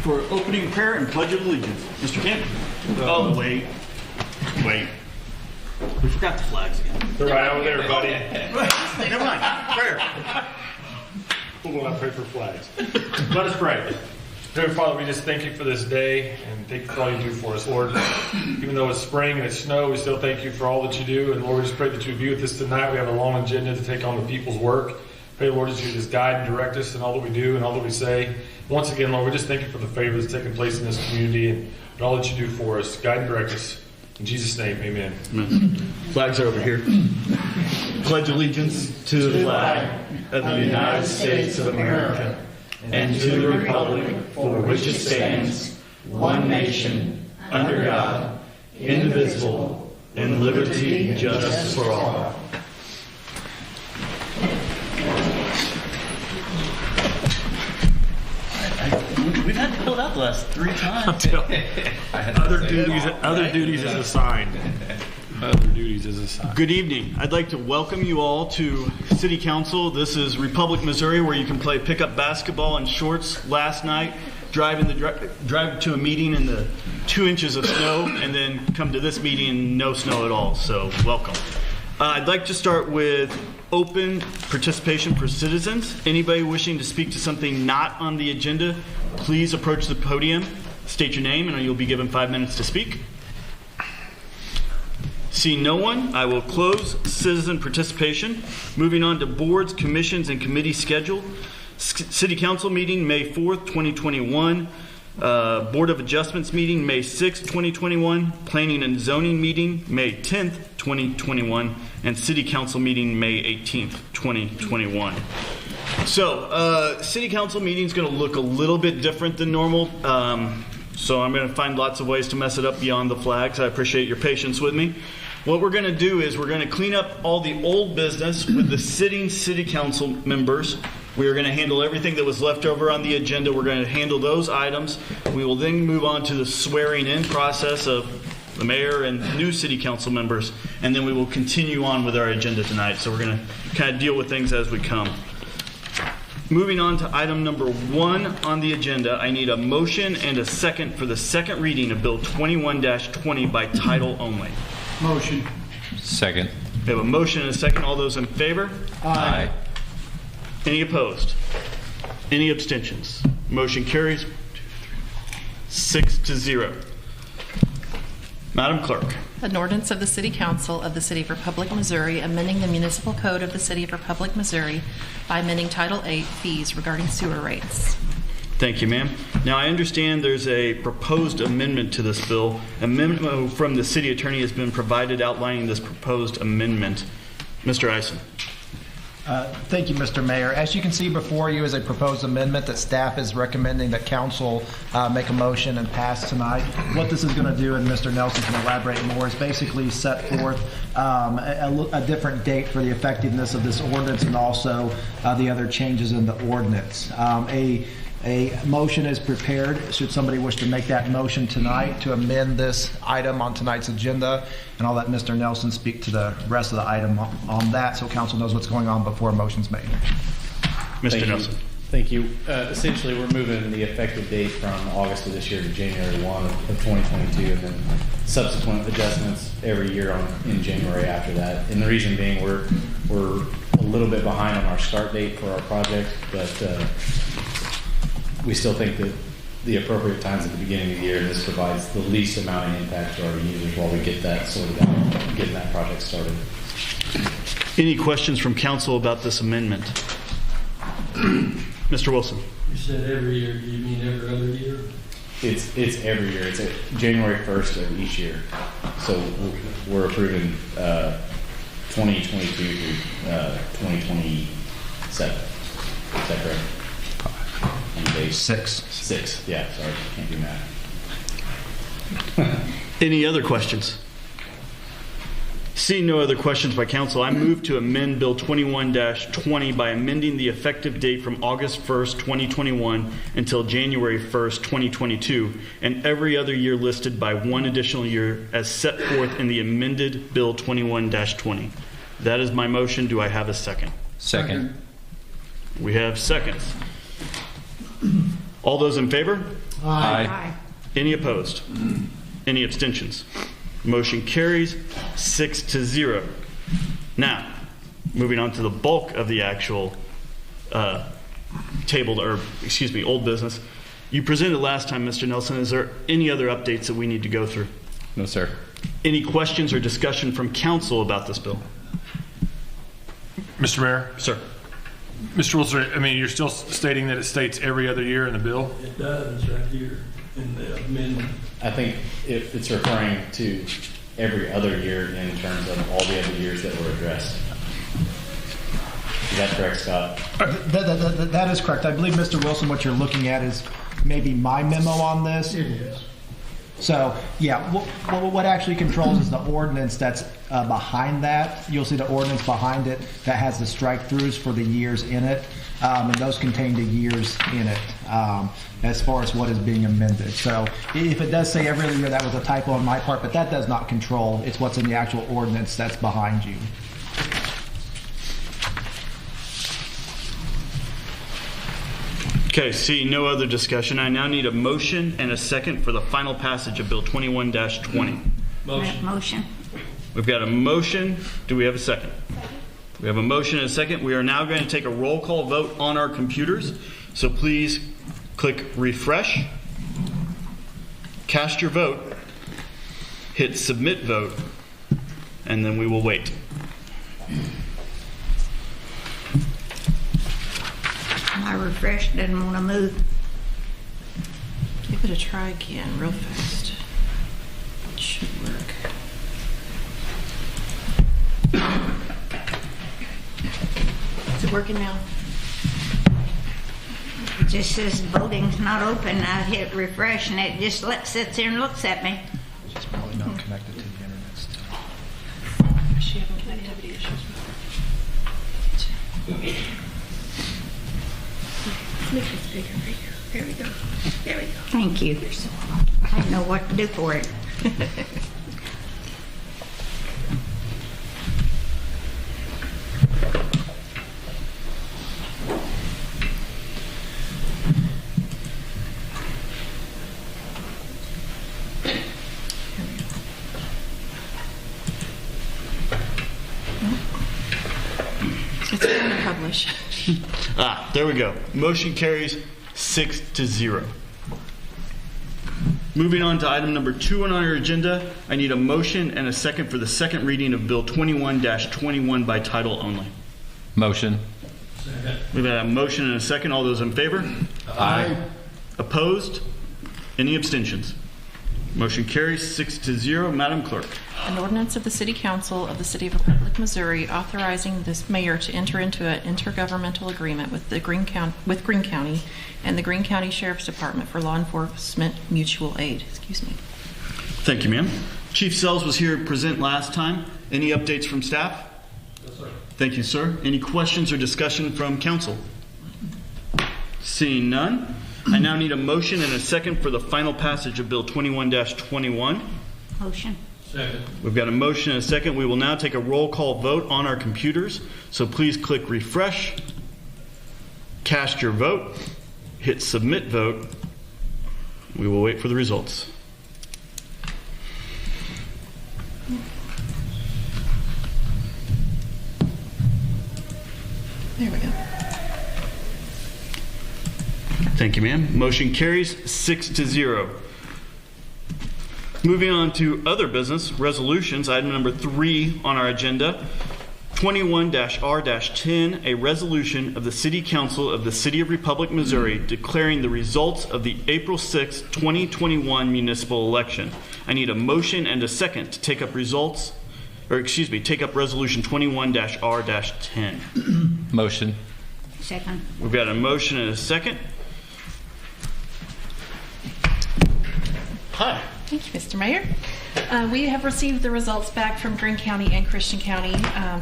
for opening prayer and pledge of allegiance. Mr. Kent? Oh, wait. We forgot the flags again. They're right over there, buddy. Never mind. Prayer. We'll not pray for flags. Let us pray. Dear Father, we just thank you for this day and thank you for all you do for us, Lord. Even though it's spring and it's snow, we still thank you for all that you do. And Lord, we just pray that you would be with us tonight. We have a long agenda to take on the people's work. Pray, Lord, that you just guide and direct us in all that we do and all that we say. Once again, Lord, we just thank you for the favor that's taking place in this community and all that you do for us. Guide and direct us. In Jesus' name, amen. Amen. Flags are over here. Pledge allegiance to the flag of the United States of America and to the republic for which it stands, one nation, under God, indivisible, and liberty and justice for all. We've had to pull it out the last 3 times. Other duties is assigned. Other duties is assigned. Good evening. I'd like to welcome you all to City Council. This is Republic, Missouri, where you can play pickup basketball in shorts last night, drive to a meeting in the 2 inches of snow, and then come to this meeting in no snow at all. So welcome. I'd like to start with open participation for citizens. Anybody wishing to speak to something not on the agenda, please approach the podium, state your name, and you'll be given 5 minutes to speak. Seeing no one, I will close citizen participation. Moving on to boards, commissions, and committee schedule. City Council meeting May 4th, 2021. Board of Adjustments meeting May 6th, 2021. Planning and Zoning meeting May 10th, 2021. And City Council meeting May 18th, 2021. So, City Council meeting is going to look a little bit different than normal. So I'm going to find lots of ways to mess it up beyond the flags. I appreciate your patience with me. What we're going to do is we're going to clean up all the old business with the sitting City Council members. We are going to handle everything that was left over on the agenda. We're going to handle those items. We will then move on to the swearing in process of the mayor and new City Council members. And then we will continue on with our agenda tonight. So we're going to kind of deal with things as we come. Moving on to item number 1 on the agenda, I need a motion and a second for the second reading of Bill 21-20 by title only. Motion. Second. We have a motion and a second. All those in favor? Aye. Any opposed? Any abstentions? Motion carries 6-0. Madam Clerk. An ordinance of the City Council of the City of Republic, Missouri, amending the Municipal Code of the City of Republic, Missouri by amending Title 8 fees regarding sewer rates. Thank you, ma'am. Now, I understand there's a proposed amendment to this bill. A memo from the city attorney has been provided outlining this proposed amendment. Mr. Eisen. Thank you, Mr. Mayor. As you can see before you is a proposed amendment that staff is recommending that council make a motion and pass tonight. What this is going to do, and Mr. Nelson can elaborate more, is basically set forth a different date for the effectiveness of this ordinance and also the other changes in the ordinance. A motion is prepared. Should somebody wish to make that motion tonight to amend this item on tonight's agenda, and I'll let Mr. Nelson speak to the rest of the item on that so council knows what's going on before a motion's made. Mr. Nelson. Thank you. Essentially, we're moving the effective date from August of this year to January 1 of 2022, and then subsequent adjustments every year in January after that. And the reason being, we're a little bit behind on our start date for our project, but we still think that the appropriate times at the beginning of the year, this provides the least amount of impact to our users while we get that sorted out and getting that project started. Any questions from council about this amendment? Mr. Wilson. You said every year. Do you mean every other year? It's every year. It's January 1st of each year. So we're approving 2022 through 2027. Is that correct? Six. Yeah, sorry, can't do math. Any other questions? Seeing no other questions by council, I move to amend Bill 21-20 by amending the effective date from August 1st, 2021 until January 1st, 2022, and every other year listed by 1 additional year as set forth in the amended Bill 21-20. That is my motion. Do I have a second? Second. We have seconds. All those in favor? Aye. Any opposed? Any abstentions? Motion carries 6-0. Now, moving on to the bulk of the actual old business. You presented last time, Mr. Nelson. Is there any other updates that we need to go through? No, sir. Any questions or discussion from council about this bill? Mr. Mayor, Sir. Mr. Wilson, I mean, you're still stating that it states every other year in the bill? It does right here in the amendment. I think it's referring to every other year in terms of all the other years that were addressed. Is that correct, Scott? That is correct. I believe, Mr. Wilson, what you're looking at is maybe my memo on this. It is. So, yeah, what actually controls is the ordinance that's behind that. You'll see the ordinance behind it that has the strike-throughs for the years in it, and those contain the years in it as far as what is being amended. So if it does say every other year, that was a typo on my part, but that does not control. It's what's in the actual ordinance that's behind you. Okay, seeing no other discussion, I now need a motion and a second for the final passage of Bill 21-20. Motion. We've got a motion. Do we have a second? We have a motion and a second. We are now going to take a roll call vote on our computers. So please click refresh, cast your vote, hit submit vote, and then we will wait. My refresh doesn't want to move. Give it a try again, real fast. It should work. Is it working now? It just says voting's not open. I hit refresh and it just sits there and looks at me. It's probably not connected to the internet still. Is she having connectivity issues? Make this bigger for you. There we go. There we go. Thank you. I didn't know what to do for it. It's going to publish. There we go. Motion carries 6-0. Moving on to item number 2 on our agenda, I need a motion and a second for the second reading of Bill 21-21 by title only. Motion. Second. We've got a motion and a second. All those in favor? Aye. Opposed? Any abstentions? Motion carries 6-0. Madam Clerk. An ordinance of the City Council of the City of Republic, Missouri, authorizing this mayor to enter into an intergovernmental agreement with Greene County and the Greene County Sheriff's Department for law enforcement mutual aid. Excuse me. Thank you, ma'am. Chief Sells was here to present last time. Any updates from staff? Yes, sir. Thank you, sir. Any questions or discussion from council? Seeing none, I now need a motion and a second for the final passage of Bill 21-21. Motion. Second. We've got a motion and a second. We will now take a roll call vote on our computers. So please click refresh, cast your vote, hit submit vote. We will wait for the results. There we go. Thank you, ma'am. Motion carries 6-0. Moving on to other business resolutions, item number 3 on our agenda, 21-R-10, a resolution of the City Council of the City of Republic, Missouri, declaring the results of the April 6, 2021 municipal election. I need a motion and a second to take up resolution 21-R-10. Motion. Second. We've got a motion and a second. Hi. Thank you, Mr. Mayor. We have received the results back from Greene County and Christian County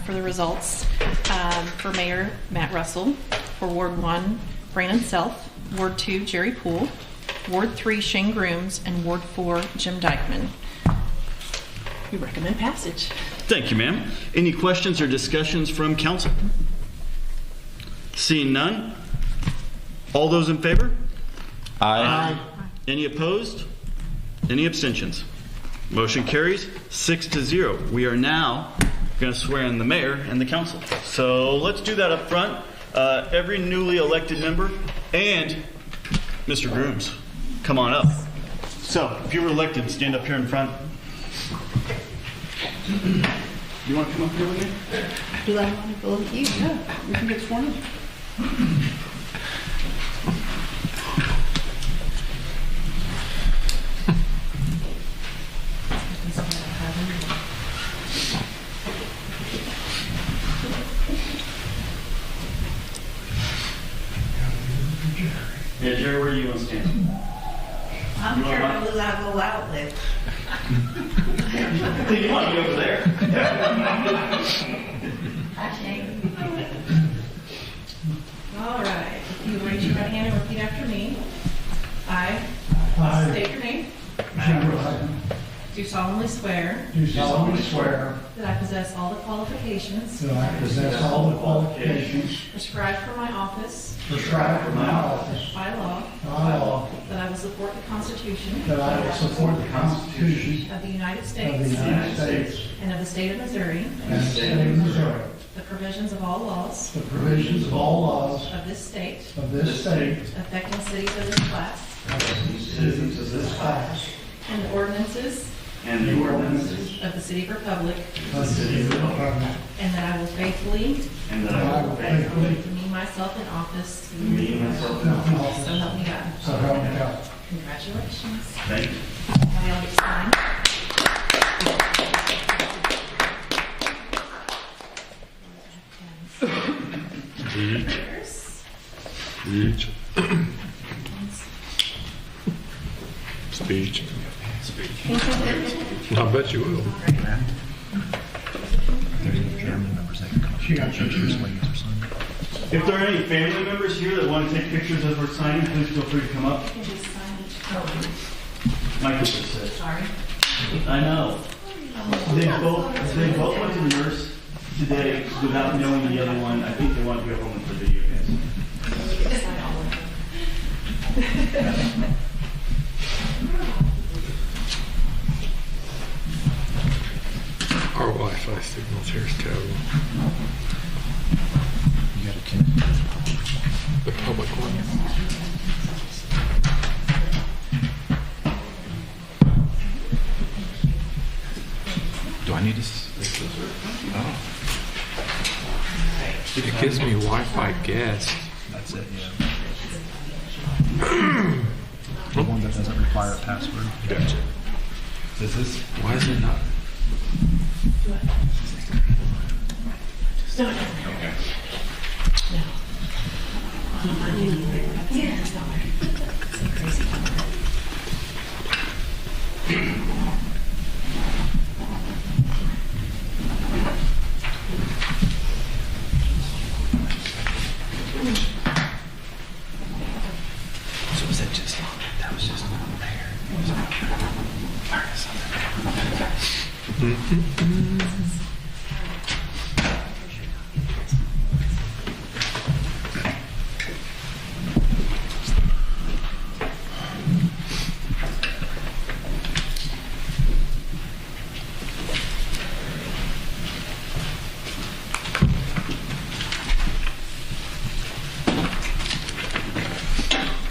for the results for Mayor Matt Russell, for Ward 1, Brandon Self, Ward 2, Jerry Poole, Ward 3, Shane Grooms, and Ward 4, Jim Dykeman. We recommend passage. Thank you, ma'am. Any questions or discussions from council? Seeing none, all those in favor? Aye. Any opposed? Any abstentions? Motion carries 6-0. We are now going to swear in the mayor and the council. So let's do that up front. Every newly elected member and Mr. Grooms, come on up. So if you were elected, stand up here in front. You want to come up here with me? Do I want to go with you? Yeah, we can get sworn in. Yeah, Jerry, where do you want to stand? I'm careful who I go out with. I think you want to be over there. I shame. All right. If you raise your right hand and repeat after me. I state your name. Do solemnly swear Do solemnly swear that I possess all the qualifications that I possess all the qualifications prescribed for my office prescribed for my office by law, by law, that I will support the Constitution that I will support the Constitution of the United of the States United States and of the state of Missouri, and the state of Missouri, the provisions of all laws the provisions of all laws of this state of this state, affecting cities of this class, citizens of this class, and the ordinances And the ordinances of the city of Republic, of the city of Republic, and that I will faithfully and that I will faithfully demean myself in office, demean myself in in office. office, so help me God. so help me God. Congratulations. Thank you. Now y'all get signed. Yours. Speech. I bet you will. If there are any family members here that want to take pictures as we're signing, please feel free to come up. You can just sign each. Michael just said. Sorry. I know. They both went to the nurse today without knowing the other one. I think they want to go home and play video games. Sign all of them. Our Wi-Fi signals here is terrible. The public one. Do I need to? It gives me Wi-Fi guest. That's it, yeah. The one that doesn't require a password. Gotcha. Is this? Why is it not? So was that just, that was just not there? It was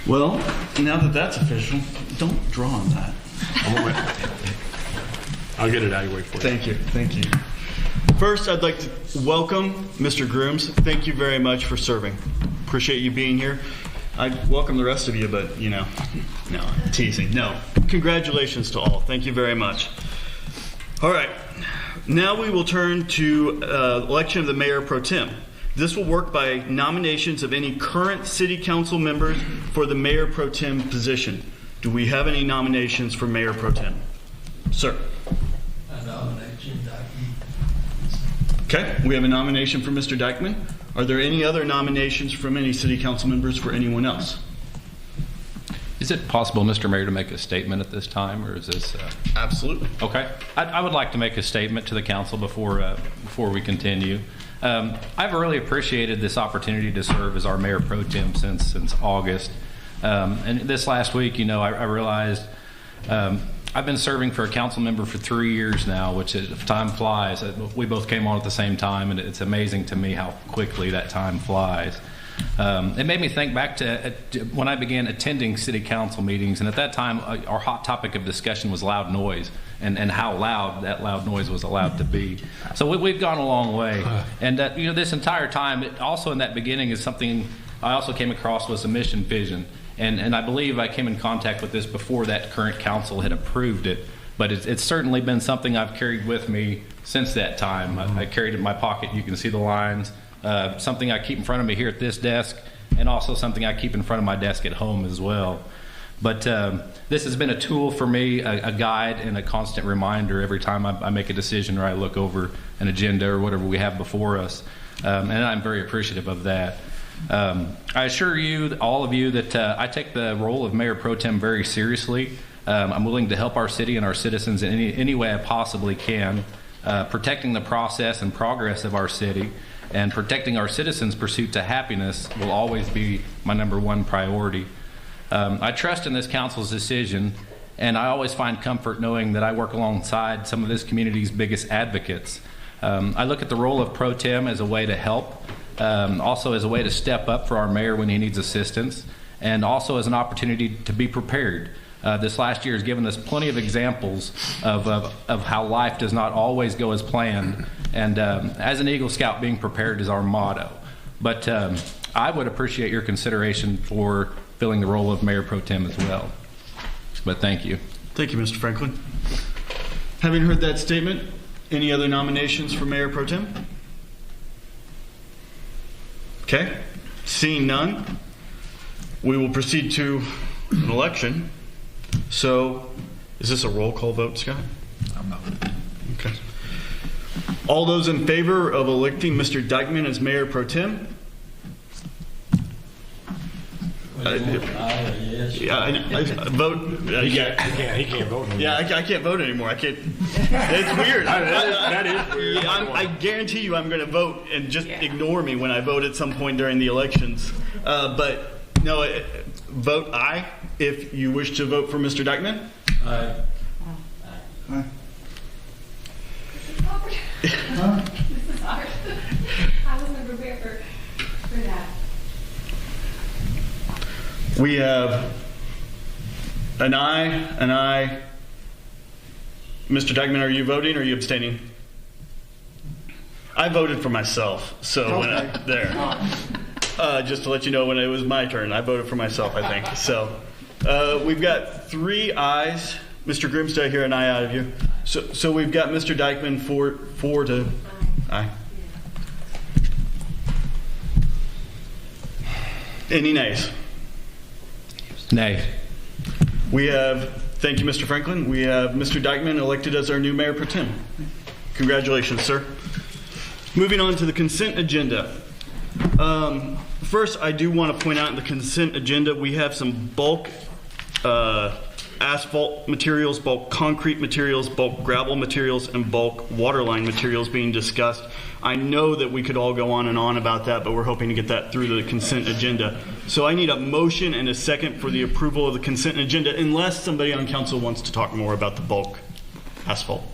Well, now that that's official, don't draw on that. I'll get it out of your way for you. Thank you. Thank you. First, I'd like to welcome Mr. Grooms. Thank you very much for serving. Appreciate you being here. I'd welcome the rest of you, but, you know, no, teasing. No. Congratulations to all. Thank you very much. All right. Now we will turn to election of the mayor pro tem. This will work by nominations of any current city council members for the mayor pro tem position. Do we have any nominations for mayor pro tem? Sir. I nominate Jim Dyke. Okay, we have a nomination for Mr. Dykeman. Are there any other nominations from any city council members for anyone else? Is it possible, Mr. Mayor, to make a statement at this time, or is this? Absolutely. Okay. I would like to make a statement to the council before we continue. I've really appreciated this opportunity to serve as our mayor pro tem since August. And this last week, I realized I've been serving for a council member for 3 years now, which if time flies. We both came on at the same time, and it's amazing to me how quickly that time flies. It made me think back to when I began attending city council meetings, and at that time, our hot topic of discussion was loud noise and how loud that loud noise was allowed to be. So we've gone a long way. And this entire time, also in that beginning is something I also came across was a mission vision. And I believe I came in contact with this before that current council had approved it. But it's certainly been something I've carried with me since that time. I carried it in my pocket. You can see the lines. Something I keep in front of me here at this desk, and also something I keep in front of my desk at home as well. But this has been a tool for me, a guide and a constant reminder every time I make a decision or I look over an agenda or whatever we have before us. And I'm very appreciative of that. I assure you, all of you, that I take the role of Mayor Pro Tem very seriously. I'm willing to help our city and our citizens in any way I possibly can, protecting the process and progress of our city, and protecting our citizens' pursuit to happiness will always be my #1 priority. I trust in this council's decision, and I always find comfort knowing that I work alongside some of this community's biggest advocates. I look at the role of Pro Tem as a way to help, also as a way to step up for our mayor when he needs assistance, and also as an opportunity to be prepared. This last year has given us plenty of examples of how life does not always go as planned, and as an Eagle Scout, being prepared is our motto. But I would appreciate your consideration for filling the role of Mayor Pro Tem as well. But thank you. Thank you, Mr. Franklin. Having heard that statement, any other nominations for Mayor Pro Tem? Okay, seeing none, we will proceed to an election. So, is this a roll call vote, Scott? I'm not. Okay. All those in favor of electing Mr. Dykeman as Mayor Pro Tem? Yes. Yeah, I vote. He can't vote anymore. Yeah, I can't vote anymore. I can't. It's weird. That is weird. I guarantee you I'm going to vote and just ignore me when I vote at some point during the elections. But no, vote aye if you wish to vote for Mr. Dykeman. Aye. Huh? This is hard. I wasn't prepared for that. We have an aye. Mr. Dykeman, are you voting or are you abstaining? I voted for myself, so there. Just to let you know, when it was my turn, I voted for myself, I think. So we've got 3 ayes. Mr. Grimstad, I hear an aye out of you. So we've got Mr. Dykeman 4 to aye. Any nays? Nay. We have, thank you, Mr. Franklin. We have Mr. Dykeman elected as our new Mayor Pro Tem. Congratulations, sir. Moving on to the consent agenda. First, I do want to point out in the consent agenda, we have some bulk asphalt materials, bulk concrete materials, bulk gravel materials, and bulk waterline materials being discussed. I know that we could all go on and on about that, but we're hoping to get that through the consent agenda. So I need a motion and a second for the approval of the consent agenda, unless somebody on council wants to talk more about the bulk asphalt.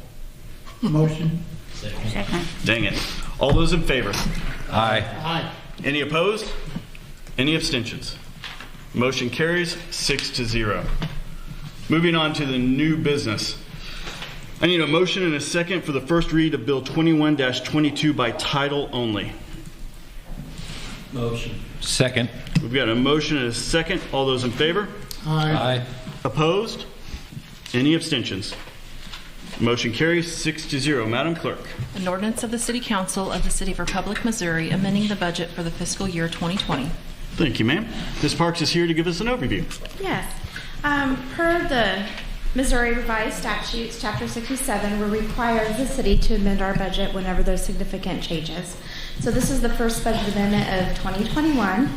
Motion. Second. Dang it. All those in favor? Aye. Aye. Any opposed? Any abstentions? Motion carries 6-0. Moving on to the new business. I need a motion and a second for the first read of Bill 21-22 by title only. Motion. Second. We've got a motion and a second. All those in favor? Aye. Opposed? Any abstentions? Motion carries 6-0. Madam Clerk. An ordinance of the City Council of the City of Republic, Missouri, amending the budget for the fiscal year 2020. Thank you, ma'am. Ms. Parks is here to give us an overview. Yes. Per the Missouri Revised Statutes, Chapter 67, we're required the city to amend our budget whenever there's significant changes. So this is the first budget amendment of 2021,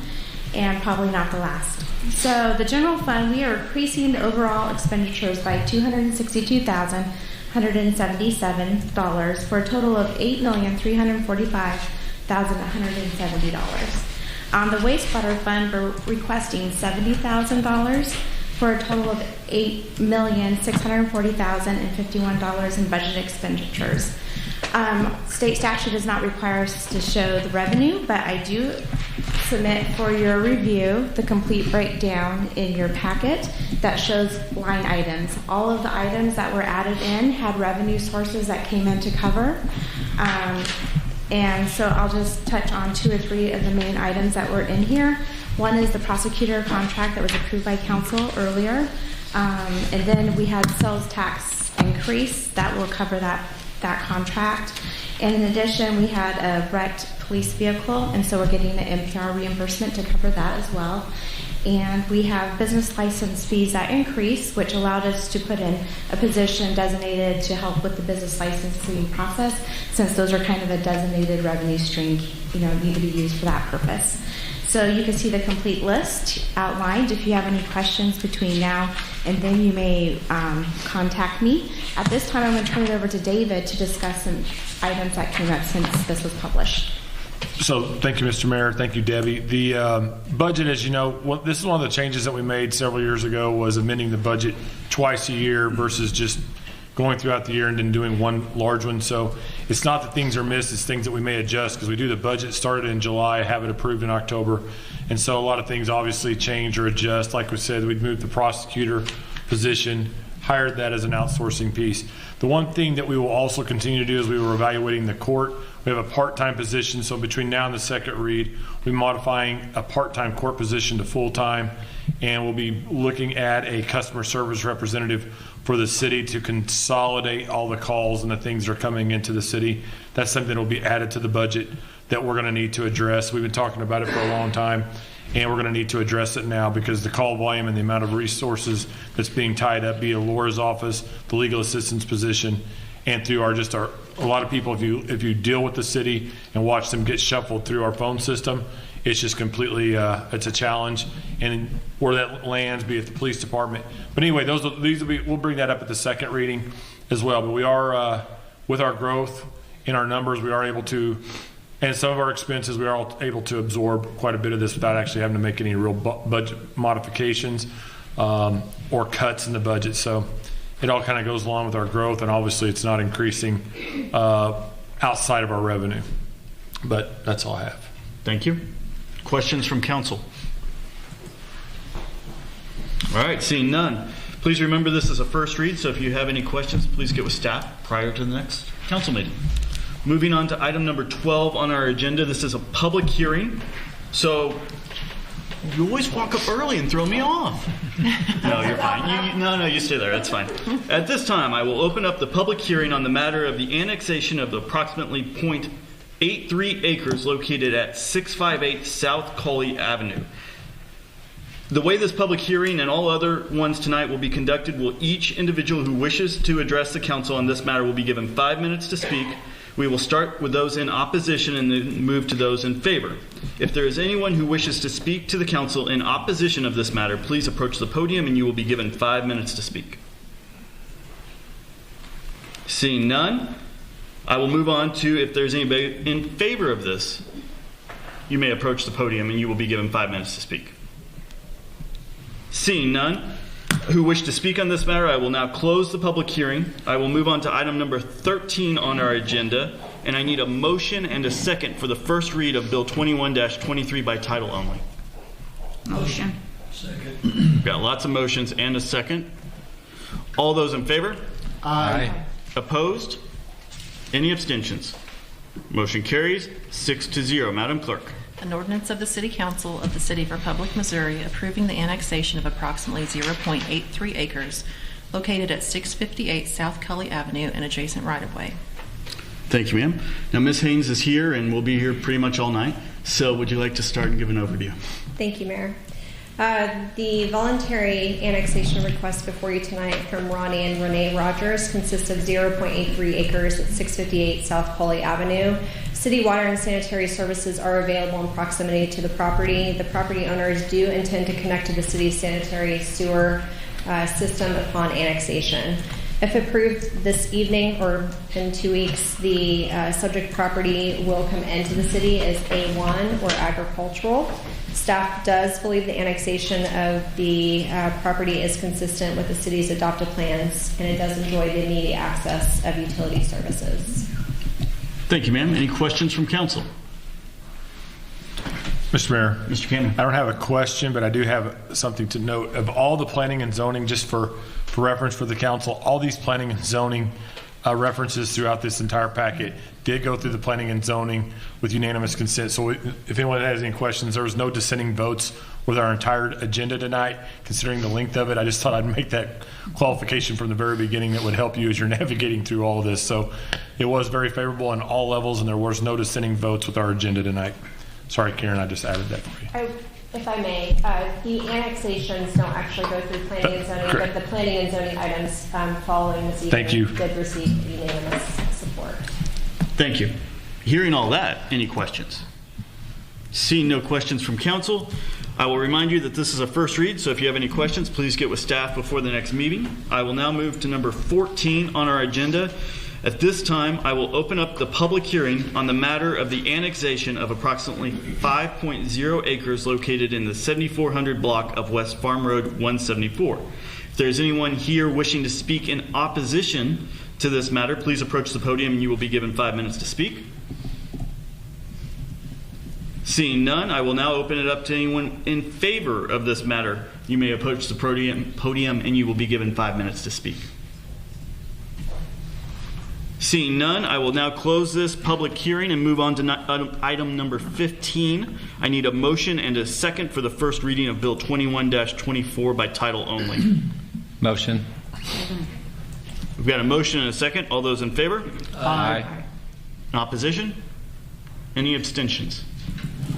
and probably not the last. So the general fund, we are increasing the overall expenditures by $262,177 for a total of $8,345,170. On the wastewater fund, we're requesting $70,000 for a total of $8,640,051 in budget expenditures. State statute does not require us to show the revenue, but I do submit for your review the complete breakdown in your packet that shows line items. All of the items that were added in had revenue sources that came in to cover. And so I'll just touch on 2 or 3 of the main items that were in here. One is the prosecutor contract that was approved by council earlier. And then we had sales tax increase that will cover that contract. And in addition, we had a wrecked police vehicle, and so we're getting the NPR reimbursement to cover that as well. And we have business license fees that increase, which allowed us to put in a position designated to help with the business licensing process, since those are kind of a designated revenue stream, need to be used for that purpose. So you can see the complete list outlined. If you have any questions between now and then, you may contact me. At this time, I'm going to turn it over to David to discuss some items that came up since this was published. So thank you, Mr. Mayor. Thank you, Debbie. The budget, as you know, this is one of the changes that we made several years ago, was amending the budget twice a year versus just going throughout the year and then doing one large one. So it's not that things are missed, it's things that we may adjust, because we do the budget started in July, have it approved in October. And so a lot of things obviously change or adjust. Like we said, we'd moved the prosecutor position, hired that as an outsourcing piece. The one thing that we will also continue to do is we were evaluating the court. We have a part-time position, so between now and the second read, we're modifying a part-time court position to full-time, and we'll be looking at a customer service representative for the city to consolidate all the calls and the things that are coming into the city. That's something that will be added to the budget that we're going to need to address. We've been talking about it for a long time, and we're going to need to address it now because the call volume and the amount of resources that's being tied up via Laura's office, the legal assistance position, and through a lot of people, if you deal with the city and watch them get shuffled through our phone system, it's just completely, it's a challenge. And where that lands, be it the police department. But anyway, we'll bring that up at the second reading as well. But we are, with our growth in our numbers, we are able to, and some of our expenses, we are able to absorb quite a bit of this without actually having to make any real budget modifications or cuts in the budget. So it all kind of goes along with our growth, and obviously it's not increasing outside of our revenue. But that's all I have. Thank you. Questions from council? All right, seeing none. Please remember this is a first read, so if you have any questions, please get with staff prior to the next council meeting. Moving on to item number 12 on our agenda. This is a public hearing. So you always walk up early and throw me off. No, you're fine. No, you stay there. That's fine. At this time, I will open up the public hearing on the matter of the annexation of the approximately 0.83 acres located at 658 South Colley Avenue. The way this public hearing and all other ones tonight will be conducted, each individual who wishes to address the council on this matter will be given 5 minutes to speak. We will start with those in opposition and then move to those in favor. If there is anyone who wishes to speak to the council in opposition of this matter, please approach the podium and you will be given 5 minutes to speak. Seeing none, I will move on to if there's anybody in favor of this, you may approach the podium and you will be given 5 minutes to speak. Seeing none who wish to speak on this matter, I will now close the public hearing. I will move on to item number 13 on our agenda, and I need a motion and a second for the first read of Bill 21-23 by title only. Motion. Second. Got lots of motions and a second. All those in favor? Aye. Opposed? Any abstentions? Motion carries 6-0. Madam Clerk. An ordinance of the City Council of the City of Republic, Missouri, approving the annexation of approximately 0.83 acres located at 658 South Colley Avenue and adjacent right-of-way. Thank you, ma'am. Now, Ms. Haynes is here and will be here pretty much all night. So would you like to start and give an overview? Thank you, Mayor. The voluntary annexation request before you tonight from Ronnie and Renee Rogers consists of 0.83 acres at 658 South Colley Avenue. City water and sanitary services are available in proximity to the property. The property owners do intend to connect to the city's sanitary sewer system upon annexation. If approved this evening or in 2 weeks, the subject property will come into the city as A1 or agricultural. Staff does believe the annexation of the property is consistent with the city's adopted plans, and it does enjoy the immediate access of utility services. Thank you, ma'am. Any questions from council? Mr. Mayor. Mr. Cannon. I don't have a question, but I do have something to note. Of all the planning and zoning, just for reference for the council, all these planning and zoning references throughout this entire packet did go through the planning and zoning with unanimous consent. So if anyone has any questions, there was no dissenting votes with our entire agenda tonight. Considering the length of it, I just thought I'd make that qualification from the very beginning that would help you as you're navigating through all of this. So it was very favorable on all levels, and there was no dissenting votes with our agenda tonight. Sorry, Karen, I just added that for you. If I may, the annexations don't actually go through planning and zoning, but the planning and zoning items following this evening did receive unanimous support. Thank you. Hearing all that, any questions? Seeing no questions from council, I will remind you that this is a first read, so if you have any questions, please get with staff before the next meeting. I will now move to number 14 on our agenda. At this time, I will open up the public hearing on the matter of the annexation of approximately 5.0 acres located in the 7400 block of West Farm Road 174. If there is anyone here wishing to speak in opposition to this matter, please approach the podium and you will be given 5 minutes to speak. Seeing none, I will now open it up to anyone in favor of this matter. You may approach the podium and you will be given 5 minutes to speak. Seeing none, I will now close this public hearing and move on to item number 15. I need a motion and a second for the first reading of Bill 21-24 by title only. Motion. We've got a motion and a second. All those in favor? Aye. In opposition? Any abstentions?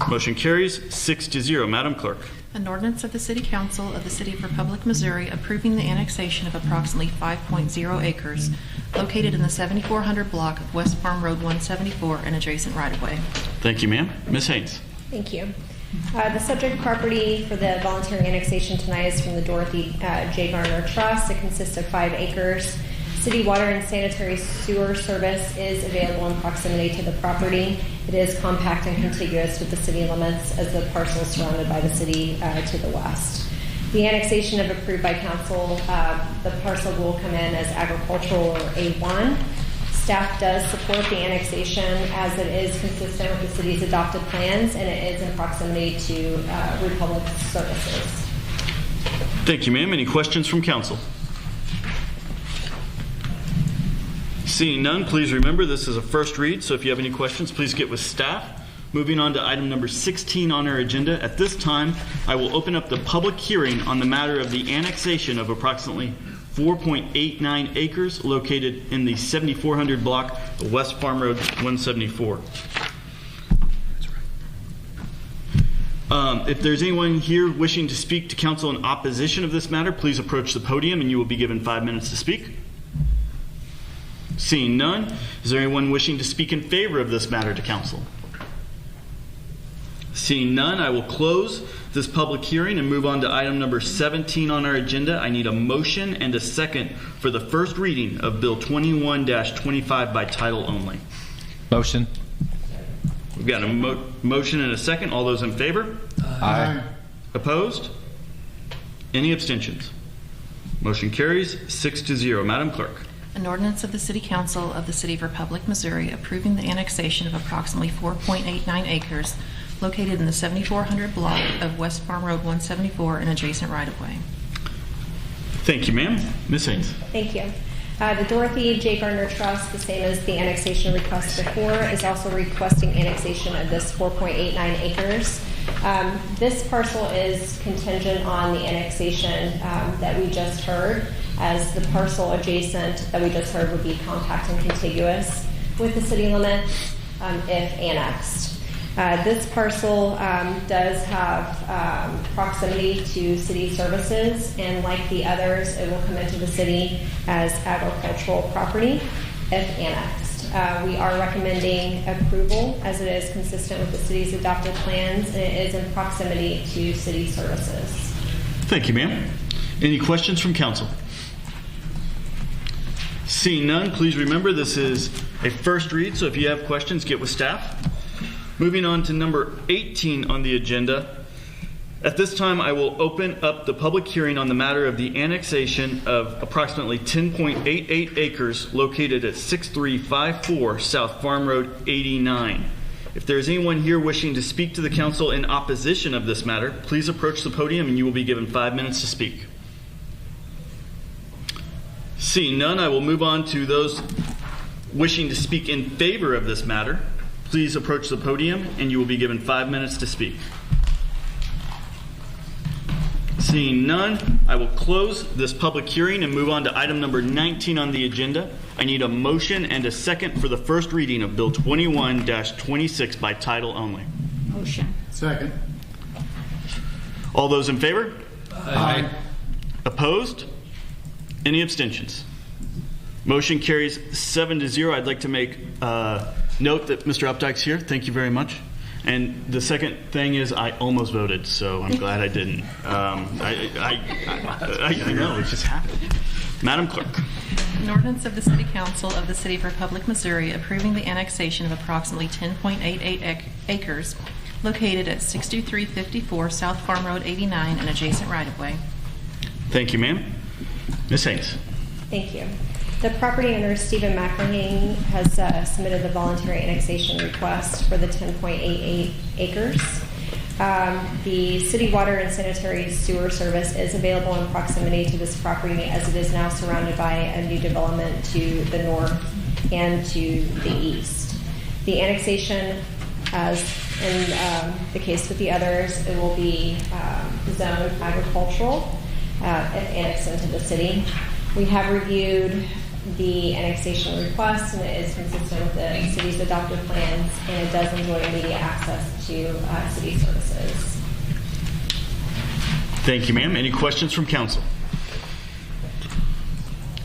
Motion carries 6-0. Madam Clerk. An ordinance of the City Council of the City of Republic, Missouri, approving the annexation of approximately 5.0 acres located in the 7400 block of West Farm Road 174 and adjacent right-of-way. Thank you, ma'am. Ms. Haynes. Thank you. The subject property for the voluntary annexation tonight is from the Dorothy J. Garner Trust. It consists of 5 acres. City water and sanitary sewer service is available in proximity to the property. It is compact and contiguous with the city limits as the parcel is surrounded by the city to the west. The annexation, if approved by council, the parcel will come in as agricultural or A1. Staff does support the annexation as it is consistent with the city's adopted plans and it is in proximity to Republic services. Thank you, ma'am. Any questions from council? Seeing none, please remember this is a first read, so if you have any questions, please get with staff. Moving on to item number 16 on our agenda. At this time, I will open up the public hearing on the matter of the annexation of approximately 4.89 acres located in the 7400 block of West Farm Road 174. If there's anyone here wishing to speak to council in opposition of this matter, please approach the podium and you will be given 5 minutes to speak. Seeing none, is there anyone wishing to speak in favor of this matter to council? Seeing none, I will close this public hearing and move on to item number 17 on our agenda. I need a motion and a second for the first reading of Bill 21-25 by title only. Motion. We've got a motion and a second. All those in favor? Aye. Opposed? Any abstentions? Motion carries 6-0. Madam Clerk. An ordinance of the City Council of the City of Republic, Missouri, approving the annexation of approximately 4.89 acres located in the 7400 block of West Farm Road 174 and adjacent right-of-way. Thank you, ma'am. Ms. Haynes. Thank you. The Dorothy J. Garner Trust, the same as the annexation request before, is also requesting annexation of this 4.89 acres. This parcel is contingent on the annexation that we just heard, as the parcel adjacent that we just heard would be compact and contiguous with the city limits if annexed. This parcel does have proximity to city services, and like the others, it will come into the city as agricultural property if annexed. We are recommending approval as it is consistent with the city's adopted plans, and it is in proximity to city services. Thank you, ma'am. Any questions from council? Seeing none, please remember this is a first read, so if you have questions, get with staff. Moving on to number 18 on the agenda. At this time, I will open up the public hearing on the matter of the annexation of approximately 10.88 acres located at 6354 South Farm Road 89. If there is anyone here wishing to speak to the council in opposition of this matter, please approach the podium and you will be given 5 minutes to speak. Seeing none, I will move on to those wishing to speak in favor of this matter. Please approach the podium and you will be given 5 minutes to speak. Seeing none, I will close this public hearing and move on to item number 19 on the agenda. I need a motion and a second for the first reading of Bill 21-26 by title only. Motion. Second. All those in favor? Aye. Opposed? Any abstentions? Motion carries 7-0. I'd like to make note that Mr. Updike's here. Thank you very much. And the second thing is I almost voted, so I'm glad I didn't. I know, it just happened. Madam Clerk. An ordinance of the City Council of the City of Republic, Missouri, approving the annexation of approximately 10.88 acres located at 6354 South Farm Road 89 and adjacent right-of-way. Thank you, ma'am. Ms. Haynes. Thank you. The property owner, Stephen McElhaney, has submitted the voluntary annexation request for the 10.88 acres. The city water and sanitary sewer service is available in proximity to this property as it is now surrounded by a new development to the north and to the east. The annexation, as in the case with the others, it will be zoned agricultural if annexed into the city. We have reviewed the annexation request, and it is consistent with the city's adopted plans, and it does enjoy immediate access to city services. Thank you, ma'am. Any questions from council?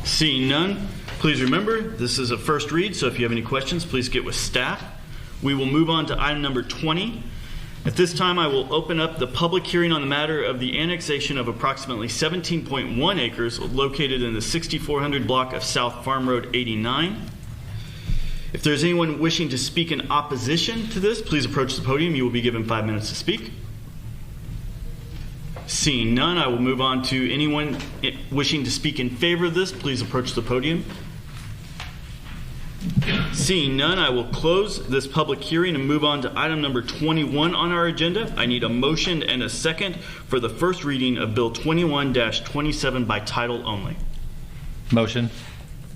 Seeing none, please remember this is a first read, so if you have any questions, please get with staff. We will move on to item number 20. At this time, I will open up the public hearing on the matter of the annexation of approximately 17.1 acres located in the 6400 block of South Farm Road 89. If there's anyone wishing to speak in opposition to this, please approach the podium. You will be given 5 minutes to speak. Seeing none, I will move on to anyone wishing to speak in favor of this. Please approach the podium. Seeing none, I will close this public hearing and move on to item number 21 on our agenda. I need a motion and a second for the first reading of Bill 21-27 by title only. Motion.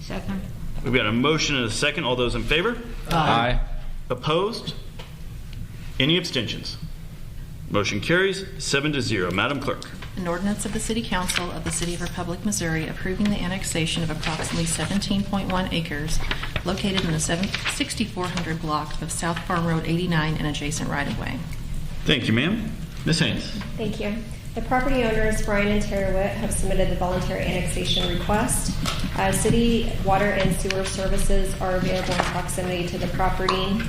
Second. We've got a motion and a second. All those in favor? Aye. Opposed? Any abstentions? Motion carries 7-0. Madam Clerk. An ordinance of the City Council of the City of Republic, Missouri, approving the annexation of approximately 17.1 acres located in the 6400 block of South Farm Road 89 and adjacent right-of-way. Thank you, ma'am. Ms. Haynes. Thank you. The property owners, Brian and Tara Witt, have submitted the voluntary annexation request. City water and sewer services are available in proximity to the property.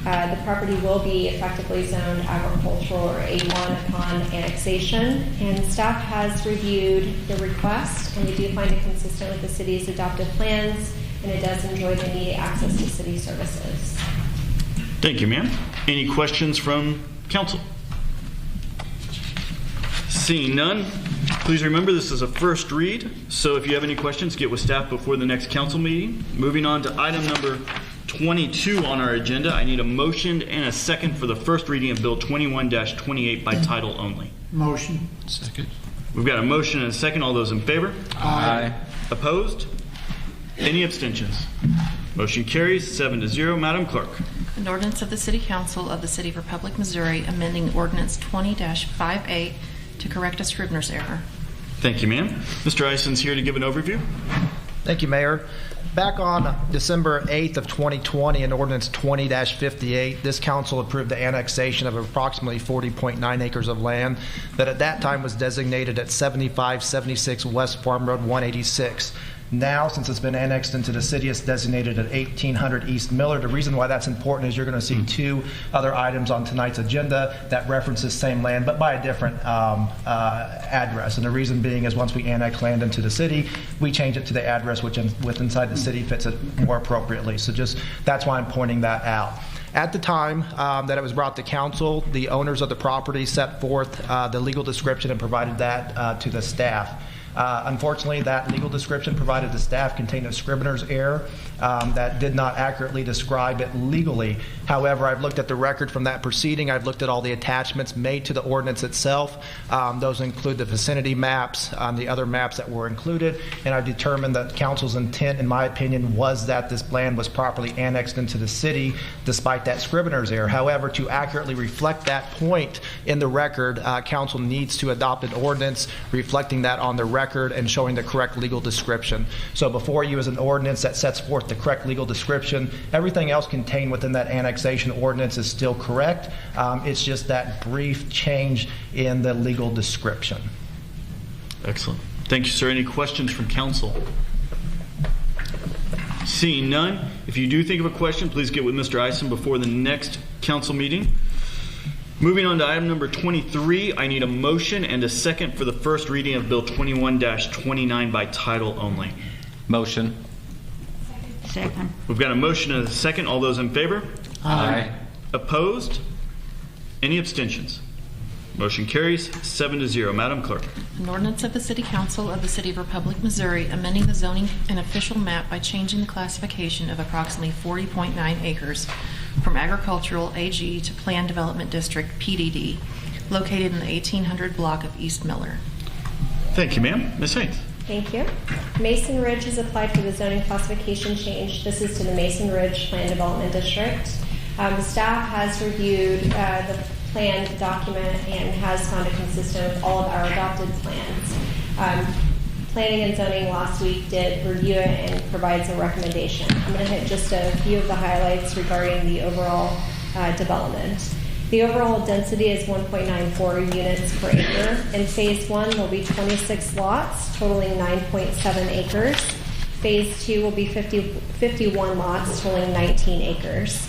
The property will be effectively zoned agricultural or A1 upon annexation, and staff has reviewed the request, and we do find it consistent with the city's adopted plans, and it does enjoy the immediate access to city services. Thank you, ma'am. Any questions from council? Seeing none, please remember this is a first read, so if you have any questions, get with staff before the next council meeting. Moving on to item number 22 on our agenda, I need a motion and a second for the first reading of Bill 21-28 by title only. Motion. Second. We've got a motion and a second. All those in favor? Aye. Opposed? Any abstentions? Motion carries 7-0. Madam Clerk. An ordinance of the City Council of the City of Republic, Missouri, amending Ordinance 20-58 to correct a Scrivener's error. Thank you, ma'am. Mr. Ison's here to give an overview. Thank you, Mayor. Back on December 8th of 2020, in Ordinance 20-58, this council approved the annexation of approximately 40.9 acres of land that at that time was designated at 7576 West Farm Road 186. Now, since it's been annexed into the city, it's designated at 1800 East Miller. The reason why that's important is you're going to see two other items on tonight's agenda that reference the same land, but by a different address. And the reason being is once we annex land into the city, we change it to the address which inside the city fits it more appropriately. So just that's why I'm pointing that out. At the time that it was brought to council, the owners of the property set forth the legal description and provided that to the staff. Unfortunately, that legal description provided to staff contained a scrivener's error that did not accurately describe it legally. However, I've looked at the record from that proceeding. I've looked at all the attachments made to the ordinance itself. Those include the vicinity maps, the other maps that were included, and I've determined that council's intent, in my opinion, was that this land was properly annexed into the city despite that scrivener's error. However, to accurately reflect that point in the record, council needs to adopt an ordinance reflecting that on the record and showing the correct legal description. So before you is an ordinance that sets forth the correct legal description. Everything else contained within that annexation ordinance is still correct. It's just that brief change in the legal description. Excellent. Thank you, sir. Any questions from council? Seeing none, if you do think of a question, please get with Mr. Eisen before the next council meeting. Moving on to item number 23, I need a motion and a second for the first reading of Bill 21-29 by title only. Motion. Second. We've got a motion and a second. All those in favor? Aye. Opposed? Any abstentions? Motion carries 7-0. Madam Clerk. An ordinance of the City Council of the City of Republic, Missouri, amending the zoning and official map by changing the classification of approximately 40.9 acres from agricultural AG to Planned Development District PDD, located in the 1800 block of East Miller. Thank you, ma'am. Ms. Haynes. Thank you. Mason Ridge has applied for the zoning classification change. This is to the Mason Ridge Planned Development District. The staff has reviewed the planned document and has found it consistent with all of our adopted plans. Planning and Zoning last week did review it and provides a recommendation. I'm going to hit just a few of the highlights regarding the overall development. The overall density is 1.94 units per acre. In Phase 1, there will be 26 lots, totaling 9.7 acres. Phase 2 will be 51 lots, totaling 19 acres.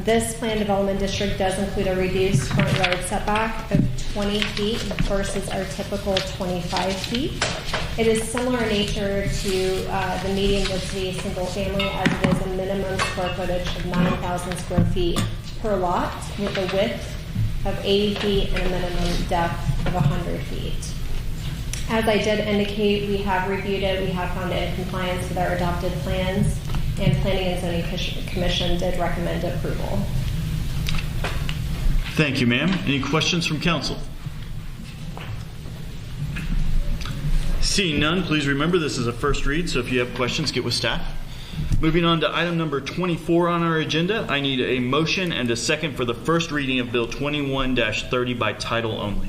This planned development district does include a reduced front yard setback of 20 feet versus our typical 25 feet. It is similar in nature to the medium density single family, as it is a minimum square footage of 9,000 square feet per lot with a width of 80 feet and a minimum depth of 100 feet. As I did indicate, we have reviewed it. We have found it in compliance with our adopted plans, and Planning and Zoning Commission did recommend approval. Thank you, ma'am. Any questions from council? Seeing none, please remember this is a first read, so if you have questions, get with staff. Moving on to item number 24 on our agenda, I need a motion and a second for the first reading of Bill 21-30 by title only.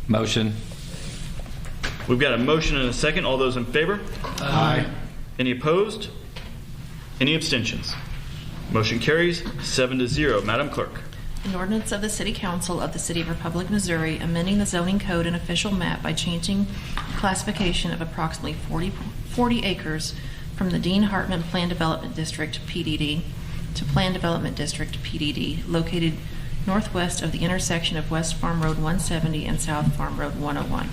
Motion. We've got a motion and a second. All those in favor? Aye. Any opposed? Any abstentions? Motion carries 7-0. Madam Clerk. An ordinance of the City Council of the City of Republic, Missouri, amending the zoning code and official map by changing classification of approximately 40 acres from the Dean Hartman Planned Development District, PDD, to Planned Development District, PDD, located northwest of the intersection of West Farm Road 170 and South Farm Road 101.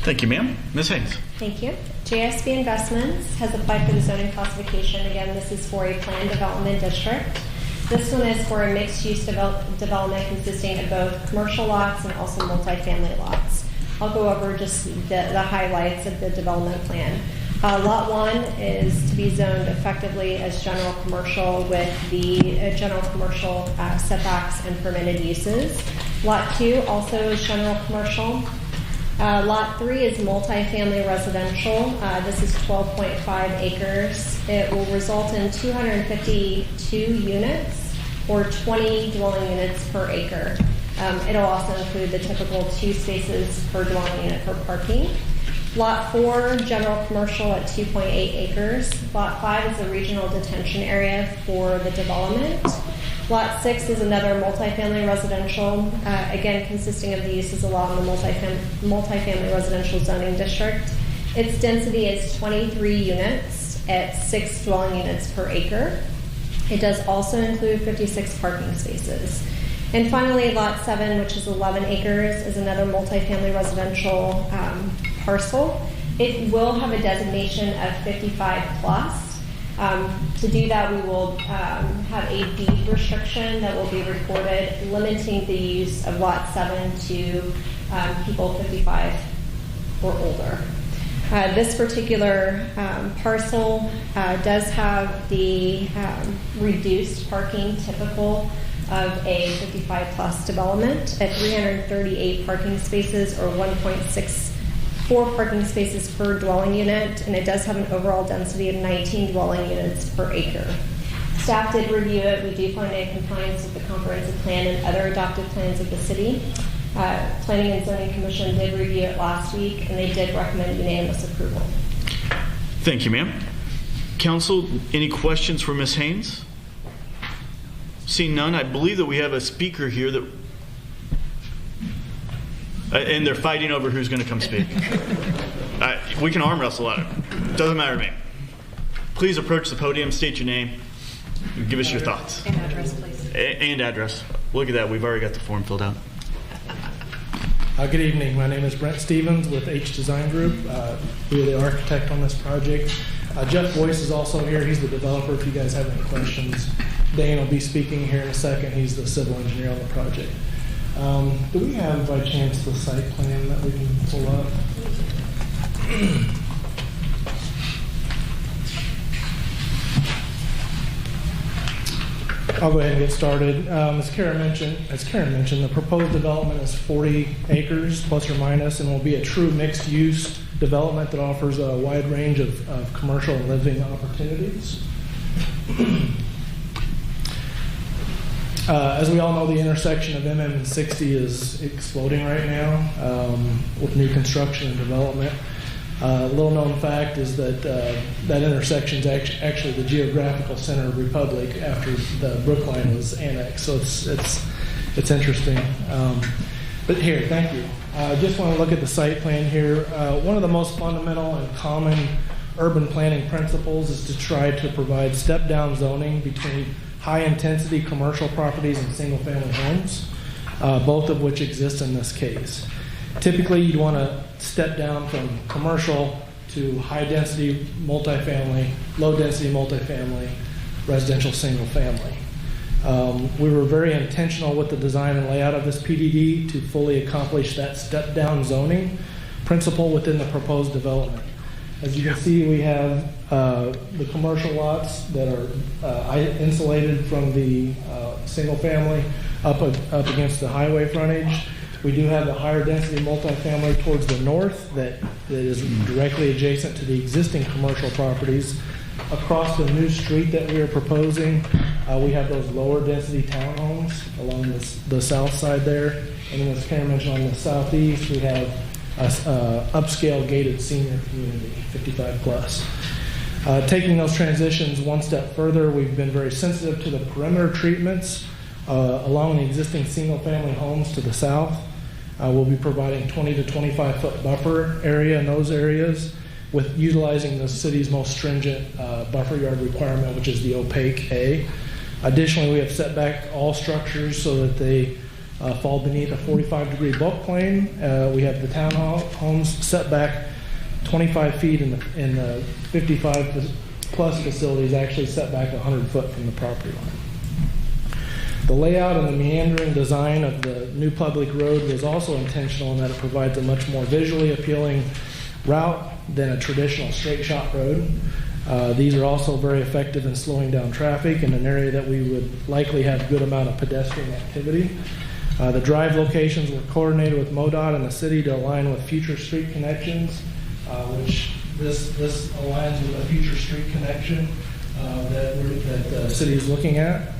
Thank you, ma'am. Ms. Haynes. Thank you. JSB Investments has applied for the zoning classification. Again, this is for a planned development district. This one is for a mixed-use development consisting of both commercial lots and also multifamily lots. I'll go over just the highlights of the development plan. Lot 1 is to be zoned effectively as general commercial with the general commercial setbacks and permitted uses. Lot 2 also is general commercial. Lot 3 is multifamily residential. This is 12.5 acres. It will result in 252 units or 20 dwelling units per acre. It'll also include the typical 2 spaces per dwelling unit for parking. Lot 4, general commercial at 2.8 acres. Lot 5 is a regional detention area for the development. Lot 6 is another multifamily residential, again consisting of the uses allowed in the multifamily residential zoning district. Its density is 23 units at 6 dwelling units per acre. It does also include 56 parking spaces. And finally, Lot 7, which is 11 acres, is another multifamily residential parcel. It will have a designation of 55 plus. To do that, we will have a deed restriction that will be recorded, limiting the use of Lot 7 to people 55 or older. This particular parcel does have the reduced parking typical of a 55 plus development at 338 parking spaces, or 1.64 parking spaces per dwelling unit, and it does have an overall density of 19 dwelling units per acre. Staff did review it. We do find it in compliance with the comprehensive plan and other adopted plans of the city. Planning and Zoning Commission did review it last week, and they did recommend unanimous approval. Thank you, ma'am. Council, any questions for Ms. Haynes? Seeing none, I believe that we have a speaker here that, and they're fighting over who's going to come speak. We can arm wrestle at it. Doesn't matter to me. Please approach the podium, state your name, and give us your thoughts. And address, please. And address. Look at that. We've already got the form filled out. Good evening. My name is Brent Stevens with H Design Group. We are the architect on this project. Jeff Boyce is also here. He's the developer if you guys have any questions. Dane will be speaking here in a second. He's the civil engineer on the project. Do we have, by chance, the site plan that we can pull up? I'll go ahead and get started. As Karen mentioned, the proposed development is 40 acres plus or minus, and will be a true mixed-use development that offers a wide range of commercial and living opportunities. As we all know, the intersection of MM and 60 is exploding right now with new construction and development. Little known fact is that that intersection is actually the geographical center of Republic after the Brookline was annexed. So it's interesting. But here, thank you. I just want to look at the site plan here. One of the most fundamental and common urban planning principles is to try to provide step-down zoning between high-intensity commercial properties and single-family homes, both of which exist in this case. Typically, you'd want to step down from commercial to high-density multifamily, low-density multifamily, residential single-family. We were very intentional with the design and layout of this PDD to fully accomplish that step-down zoning principle within the proposed development. As you can see, we have the commercial lots that are insulated from the single-family up against the highway frontage. We do have the higher density multifamily towards the north that is directly adjacent to the existing commercial properties. Across the new street that we are proposing, we have those lower density townhomes along the south side there. And then as Karen mentioned, on the southeast, we have upscale gated senior community, 55 plus. Taking those transitions one step further, we've been very sensitive to the perimeter treatments along the existing single family homes to the south. We'll be providing 20 to 25 foot buffer area in those areas with utilizing the city's most stringent buffer yard requirement, which is the opaque A. Additionally, we have set back all structures so that they fall beneath a 45-degree bulk plane. We have the townhomes set back 25 feet, and the 55 plus facilities actually set back 100 foot from the property line. The layout and the meandering design of the new public road was also intentional in that it provides a much more visually appealing route than a traditional straight shot road. These are also very effective in slowing down traffic in an area that we would likely have a good amount of pedestrian activity. The drive locations were coordinated with MoDOT and the city to align with future street connections, which this aligns with a future street connection that the city is looking at.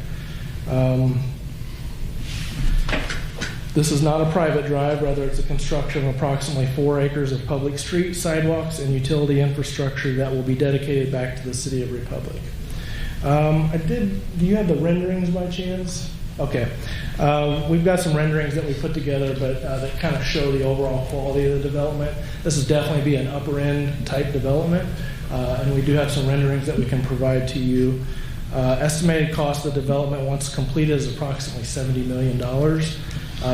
This is not a private drive, rather it's a construction of approximately 4 acres of public street, sidewalks, and utility infrastructure that will be dedicated back to the City of Republic. Do you have the renderings by chance? Okay. We've got some renderings that we put together, but that kind of show the overall quality of the development. This is definitely be an upper end type development, and we do have some renderings that we can provide to you. Estimated cost of the development once completed is approximately $70 million.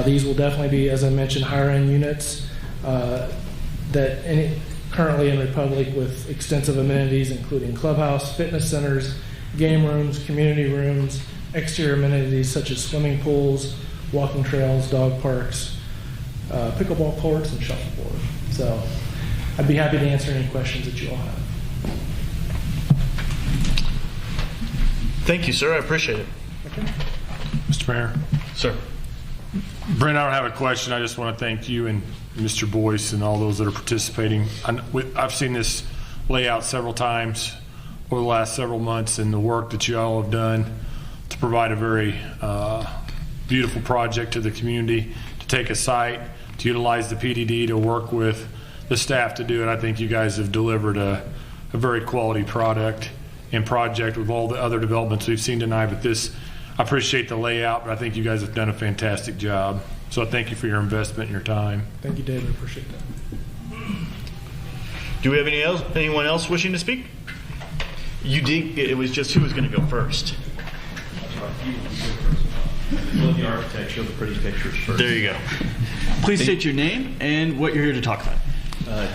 These will definitely be, as I mentioned, higher end units currently in Republic with extensive amenities, including clubhouse, fitness centers, game rooms, community rooms, exterior amenities such as swimming pools, walking trails, dog parks, pickleball courts, and shuffleboard. So I'd be happy to answer any questions that you all have. Thank you, sir. I appreciate it. Okay. Mr. Mayor. Sir. Brent, I don't have a question. I just want to thank you and Mr. Boyce and all those that are participating. I've seen this layout several times over the last several months, and the work that you all have done to provide a very beautiful project to the community, to take a site, to utilize the PDD, to work with the staff to do it. I think you guys have delivered a very quality product and project with all the other developments we've seen tonight. But this, I appreciate the layout, but I think you guys have done a fantastic job. So I thank you for your investment and your time. Thank you, David. I appreciate that. Do we have anyone else wishing to speak? You did. It was just who was going to go first. Let the architect show the pretty pictures first. There you go. Please state your name and what you're here to talk about.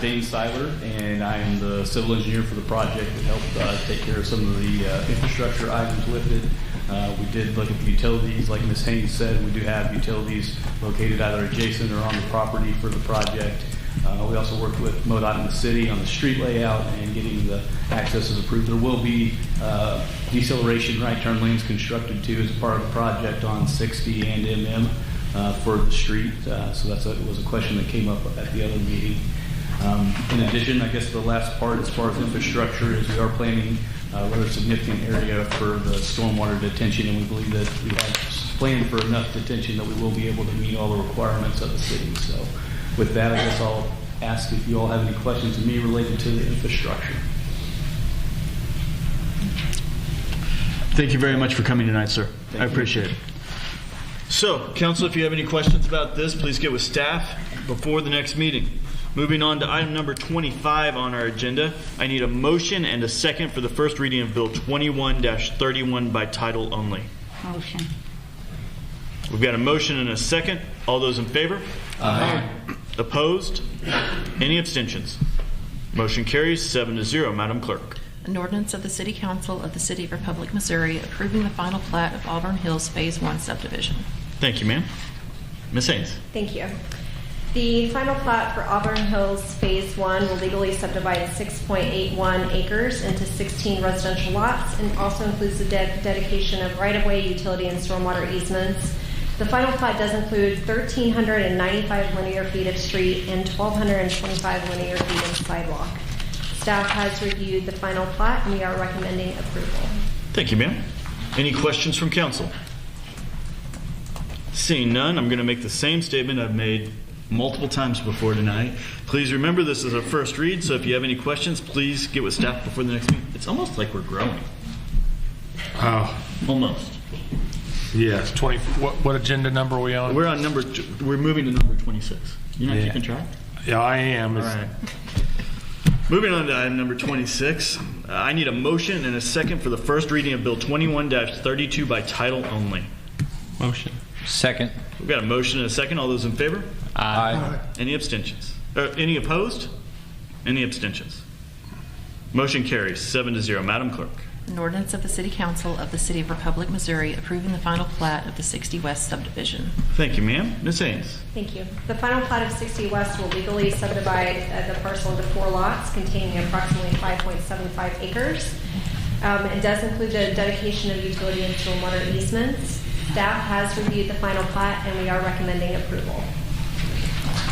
Dane Seiler, and I am the civil engineer for the project that helped take care of some of the infrastructure items lifted. We did look at the utilities. Like Ms. Haynes said, we do have utilities located either adjacent or on the property for the project. We also worked with MoDOT in the city on the street layout and getting the accesses approved. There will be deceleration right turn lanes constructed too as part of the project on 60 and MM for the street. So was a question that came up at the other meeting. In addition, I guess the last part as far as infrastructure is we are planning a rather significant area for the stormwater detention, and we believe that we have planned for enough detention that we will be able to meet all the requirements of the city. So with that, I guess I'll ask if you all have any questions of me related to the infrastructure. Thank you very much for coming tonight, sir. I appreciate it. So, council, if you have any questions about this, please get with staff before the next meeting. Moving on to item number 25 on our agenda, I need a motion and a second for the first reading of Bill 21-31 by title only. Motion. We've got a motion and a second. All those in favor? Aye. Opposed? Any abstentions? Motion carries 7-0. Madam Clerk. An ordinance of the City Council of the City of Republic, Missouri, approving the final plat of Auburn Hills Phase 1 subdivision. Thank you, ma'am. Ms. Haynes. Thank you. The final plat for Auburn Hills Phase 1 will legally subdivide 6.81 acres into 16 residential lots and also includes the dedication of right-of-way, utility, and stormwater easements. The final plat does include 1,395 linear feet of street and 1,225 linear feet of sidewalk. Staff has reviewed the final plat and we are recommending approval. Thank you, ma'am. Any questions from council? Seeing none, I'm going to make the same statement I've made multiple times before tonight. Please remember this is our first read, so if you have any questions, please get with staff before the next meeting. It's almost like we're growing. Oh, Almost. yes. 20. What agenda number are we on? We're on we're moving to number 26. You're not keeping track? Yeah, I am. All right. Moving on to item number 26. I need a motion and a second for the first reading of Bill 21-32 by title only. Motion. Second. We've got a motion and a second. All those in favor? Aye. Any abstentions? Any opposed? Any abstentions? Motion carries 7-0. Madam Clerk. An ordinance of the City Council of the City of Republic, Missouri, approving the final plat of the 60 West subdivision. Thank you, ma'am. Ms. Haynes. Thank you. The final plat of 60 West will legally subdivide the parcel into 4 lots containing approximately 5.75 acres. It does include the dedication of utility and stormwater easements. Staff has reviewed the final plat and we are recommending approval.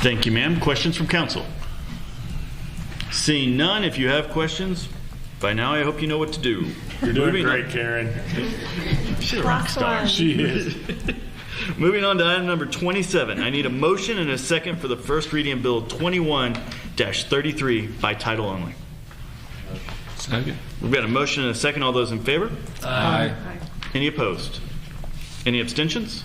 Thank you, ma'am. Questions from council? Seeing none, if you have questions, by now I hope you know what to do. You're doing great, Karen. She's a rock star. She is. Moving on to item number 27. I need a motion and a second for the first reading of Bill 21-33 by title only. Second. We've got a motion and a second. All those in favor? Aye. Any opposed? Any abstentions?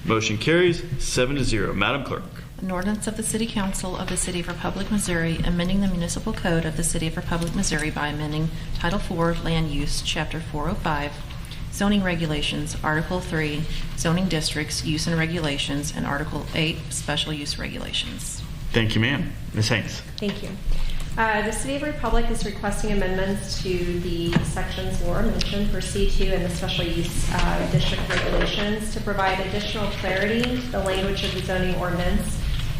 Motion carries 7-0. Madam Clerk. An ordinance of the City Council of the City of Republic, Missouri, amending the municipal code of the City of Republic, Missouri by amending Title IV Land Use, Chapter 405, Zoning Regulations, Article 3, Zoning Districts, Use and Regulations, and Article 8, Special Use Regulations. Thank you, ma'am. Ms. Haynes. Thank you. The City of Republic is requesting amendments to the sections Laura mentioned for C2 and the special use district regulations to provide additional clarity to the language of the zoning ordinance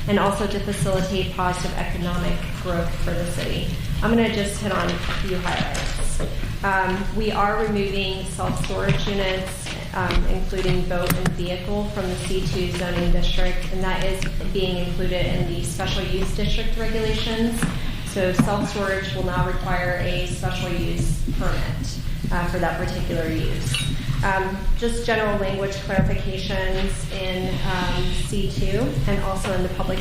and also to facilitate positive economic growth for the city. I'm going to just hit on a few highlights. We are removing self-storage units, including boat and vehicle, from the C2 zoning district, and that is being included in the special use district regulations. So self-storage will now require a special use permit for that particular use. Just general language clarifications in C2 and also in the public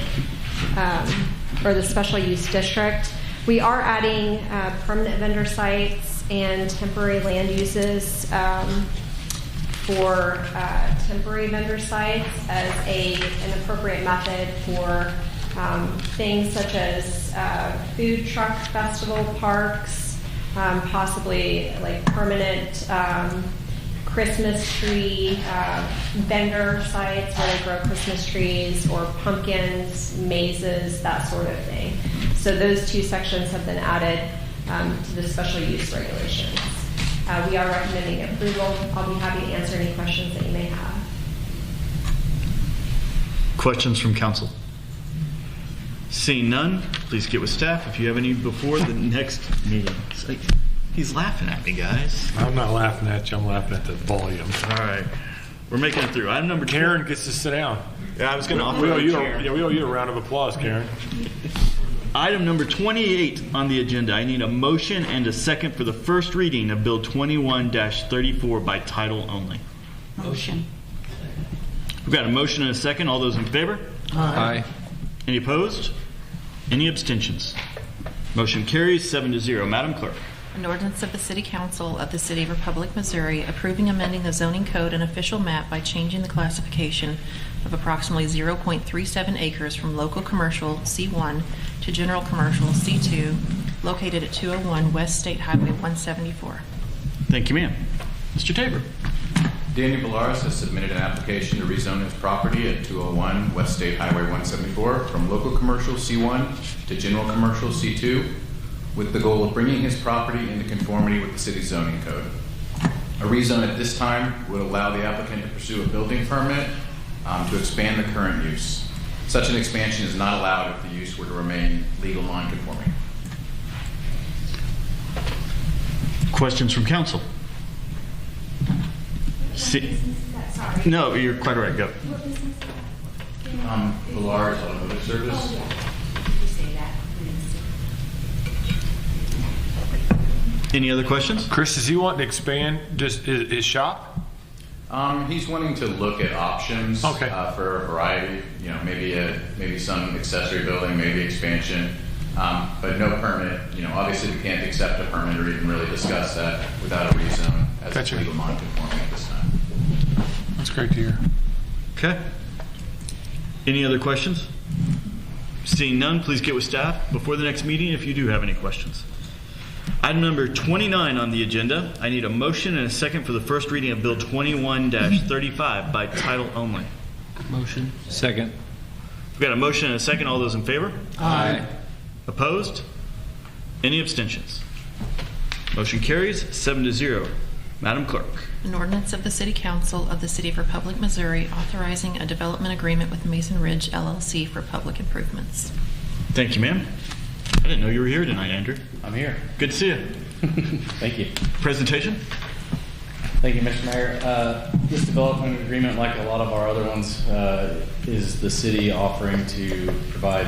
or the special use district. We are adding permanent vendor sites and temporary land uses for temporary vendor sites as an appropriate method for things such as food truck festival parks, possibly like permanent Christmas tree vendor sites where they grow Christmas trees or pumpkins, mazes, that sort of thing. So those two sections have been added to the special use regulations. We are recommending approval. I'll be happy to answer any questions that you may have. Questions from council? Seeing none, please get with staff if you have any before the next meeting. It's like, he's laughing at me, guys. I'm not laughing at you. I'm laughing at the volume. All right. We're making it through. Item number 2. Karen gets to sit down. Yeah, I was going to offer We owe a you chair. we owe you a round of applause, Karen. Item number 28 on the agenda. I need a motion and a second for the first reading of Bill 21-34 by title only. Motion. We've got a motion and a second. All those in favor? Aye. Any opposed? Any abstentions? Motion carries 7-0. Madam Clerk. An ordinance of the City Council of the City of Republic, Missouri, approving amending the zoning code and official map by changing the classification of approximately 0.37 acres from local commercial C1 to general commercial C2, located at 201 West State Highway 174. Thank you, ma'am. Mr. Tabor. Daniel Bellaris has submitted an application to rezone his property at 201 West State Highway 174 from local commercial C1 to general commercial C2, with the goal of bringing his property into conformity with the city's zoning code. A rezone at this time would allow the applicant to pursue a building permit to expand the current use. Such an expansion is not allowed if the use were to remain legal non-conforming. Questions from council? No, you're quite all right. Go. Bellaris Automotive Service. Any other questions? Chris, does he want to expand just his shop? He's wanting to look at options Okay. For a variety. You know, maybe some accessory building, maybe expansion, but no permit. You know, obviously we can't accept a permit or even really discuss that without a rezone as Gotcha. it's legal non-conforming at this time. That's great to hear. Okay. Any other questions? Seeing none, please get with staff before the next meeting if you do have any questions. Item number 29 on the agenda. I need a motion and a second for the first reading of Bill 21-35 by title only. Motion. Second. We've got a motion and a second. All those in favor? Aye. Opposed? Any abstentions? Motion carries 7-0. Madam Clerk. An ordinance of the City Council of the City of Republic, Missouri, authorizing a development agreement with Mason Ridge LLC for public improvements. Thank you, ma'am. I didn't know you were here tonight, Andrew. I'm here. Good to see you. Thank you. Presentation? Thank you, Mr. Mayor. This development agreement, like a lot of our other ones, is the city offering to provide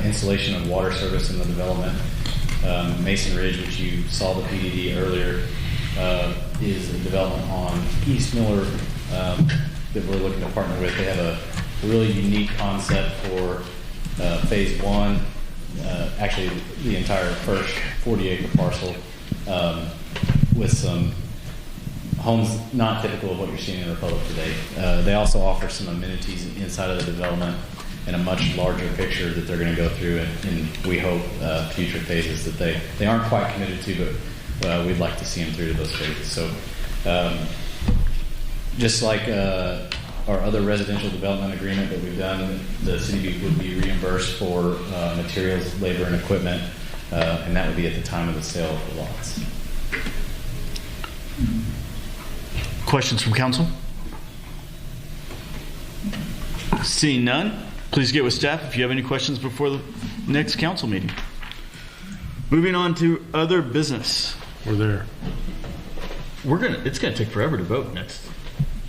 installation of water service in the development. Mason Ridge, which you saw the PDD earlier, is a development on East Miller that we're looking to partner with. They have a really unique concept for phase one, actually the entire first 40-acre parcel with some homes not typical of what you're seeing in Republic today. They also offer some amenities inside of the development and a much larger picture that they're going to go through in we hope, future phases that they aren't quite committed to, but we'd like to see them through to those phases. So just like our other residential development agreement that we've done, the city would be reimbursed for materials, labor, and equipment, and that would be at the time of the sale of the lots. Questions from council? Seeing none, please get with staff if you have any questions before the next council meeting. Moving on to other business. We're there. It's gonna take forever to vote next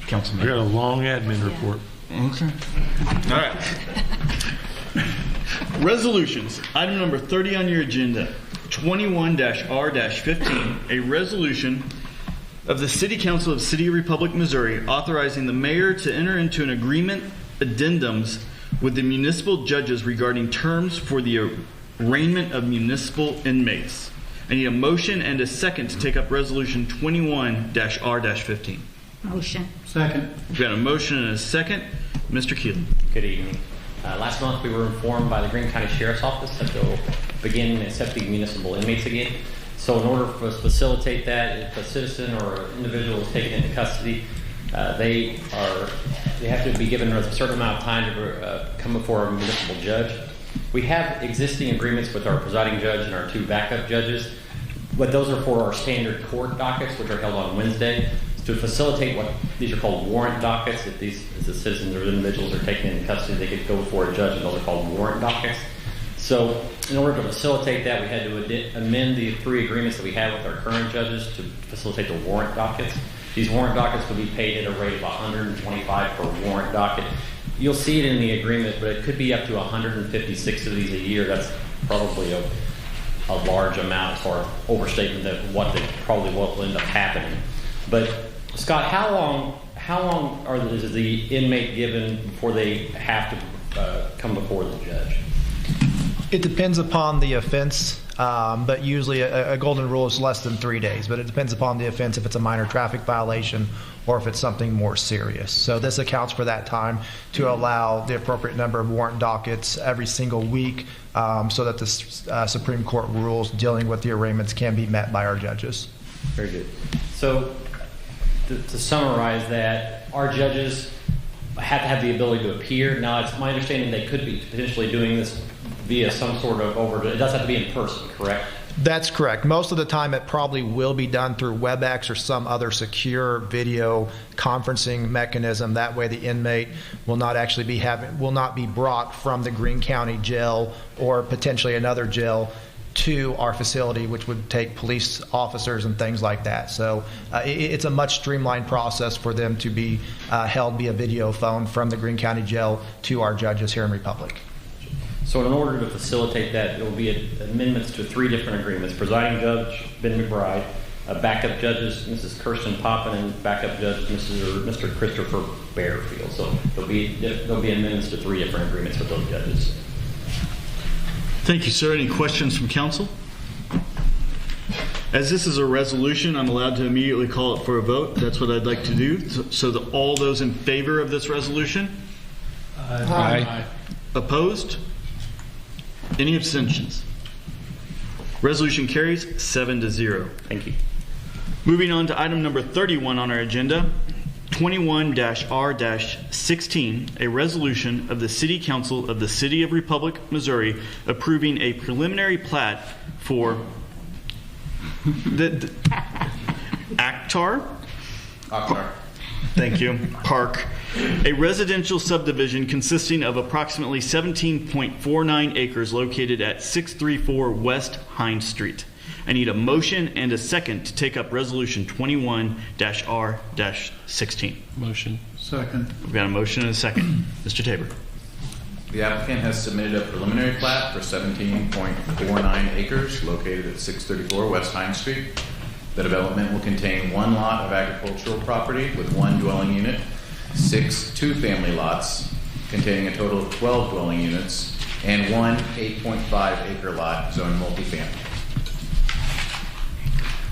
council I meeting. got a long admin report. Okay. All right. Resolutions. Item number 30 on your agenda, 21-R-15, a resolution of the City Council of the City of Republic, Missouri, authorizing the mayor to enter into an agreement addendums with the municipal judges regarding terms for the arraignment of municipal inmates. I need a motion and a second to take up resolution 21-R-15. Motion. Second. We've got a motion and a second. Mr. Keelan. Good evening. Last month we were informed by the Greene County Sheriff's Office that they'll begin accepting municipal inmates again. So in order for us to facilitate that, if a citizen or an individual is taken into custody, they have to be given a certain amount of time to come before a municipal judge. We have existing agreements with our presiding judge and our 2 backup judges, but those are for our standard court dockets, which are held on Wednesday. To facilitate what these are called warrant dockets, if the citizens or individuals are taken into custody, they could go before a judge, and those are called warrant dockets. So in order to facilitate that, we had to amend the 3 agreements that we have with our current judges to facilitate the warrant dockets. These warrant dockets will be paid at a rate of $125 per warrant docket. You'll see it in the agreement, but it could be up to 156 of these a year. That's probably a large amount for overstatement of what they probably will end up happening. But Scott, how long is the inmate given before they have to come before the judge? It depends upon the offense, but usually a golden rule is less than 3 days. But it depends upon the offense, if it's a minor traffic violation or if it's something more serious. So this accounts for that time to allow the appropriate number of warrant dockets every single week, so that the Supreme Court rules dealing with the arraignments can be met by our judges. Very good. So to summarize that, our judges have to have the ability to appear. Now, it's my understanding they could be potentially doing this via some sort of it does have to be in person, correct? That's correct. Most of the time it probably will be done through WebEx or some other secure video conferencing mechanism. That way the inmate will not actually will not be brought from the Greene County jail or potentially another jail to our facility, which would take police officers and things like that. So it's a much streamlined process for them to be held via video phone from the Greene County jail to our judges here in Republic. So in order to facilitate that, there will be amendments to 3 different agreements. Presiding Judge Ben McBride, backup judges Mrs. Kirsten Poppin, and backup judge Mr. Christopher Bearfield. So there'll be amendments to 3 different agreements with those judges. Thank you, sir. Any questions from council? As this is a resolution, I'm allowed to immediately call it for a vote. That's what I'd like to do. So all those in favor of this resolution? Aye. Opposed? Any abstentions? Resolution carries 7-0. Thank you. Moving on to item number 31 on our agenda, 21-R-16, a resolution of the City Council of the City of Republic, Missouri, approving a preliminary plat for the Akhtar. Thank you. Park, a residential subdivision consisting of approximately 17.49 acres located at 634 West Hines Street. I need a motion and a second to take up resolution 21-R-16. Motion. Second. We've got a motion and a second. Mr. Tabor. The applicant has submitted a preliminary plat for 17.49 acres located at 634 West Hines Street. The development will contain 1 lot of agricultural property with 1 dwelling unit, 6 two-family lots containing a total of 12 dwelling units, and 1 8.5 acre lot zoned multifamily.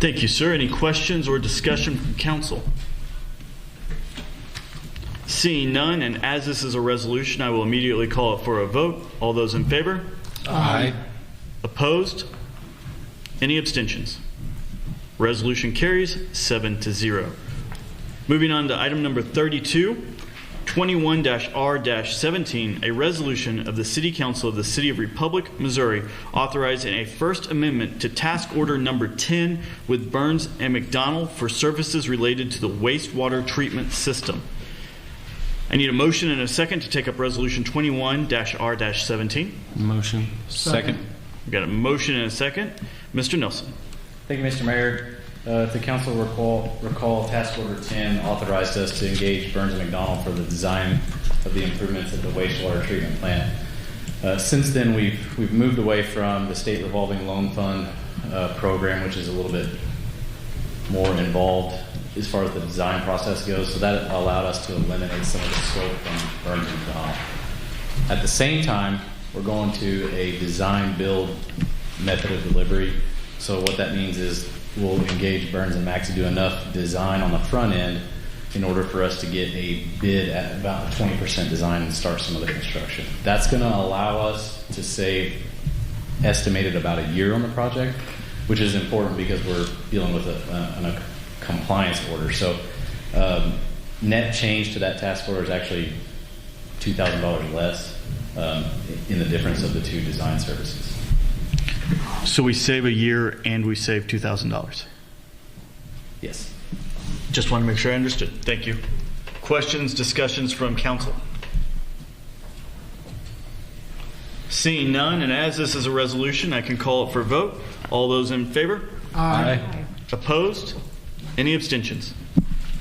Thank you, sir. Any questions or discussion from council? Seeing none, and as this is a resolution, I will immediately call it for a vote. All those in favor? Aye. Opposed? Any abstentions? Resolution carries 7-0. Moving on to item number 32, 21-R-17, a resolution of the City Council of the City of Republic, Missouri, authorizing a First Amendment to Task Order Number 10 with Burns and McDonnell for services related to the wastewater treatment system. I need a motion and a second to take up Resolution 21-R-17. Motion. Second. We've got a motion and a second. Mr. Nelson. Thank you, Mr. Mayor. If the council recall Task Order 10 authorized us to engage Burns and McDonnell for the design of the improvements at the wastewater treatment plant. Since then, we've moved away from the state revolving loan fund program, which is a little bit more involved as far as the design process goes. So that allowed us to eliminate some of the scope from Burns and McDonnell. At the same time, we're going to a design build method of delivery. So what that means is we'll engage Burns and Max to do enough design on the front end in order for us to get a bid at about 20% design and start some of the construction. That's going to allow us to save estimated about a year on the project, which is important because we're dealing with a compliance order. So net change to that task order is actually $2,000 less in the difference of the two design services. So we save a year and we save $2,000. Yes. Just want to make sure I understood. Thank you. Questions, discussions from council? Seeing none, and as this is a resolution, I can call it for vote. All those in favor? Aye. Opposed? Any abstentions?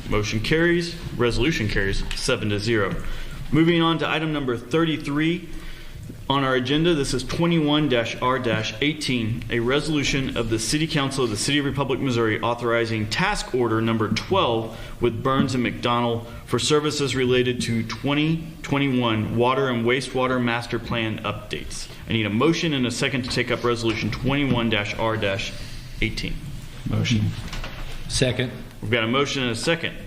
Motion carries. Resolution carries 7-0. Moving on to item number 33 on our agenda. This is 21-R-18, a resolution of the City Council of the City of Republic, Missouri, authorizing task order number 12 with Burns and McDonnell for services related to 2021 water and wastewater master plan updates. I need a motion and a second to take up resolution 21-R-18. Motion. Second. We've got a motion and a second.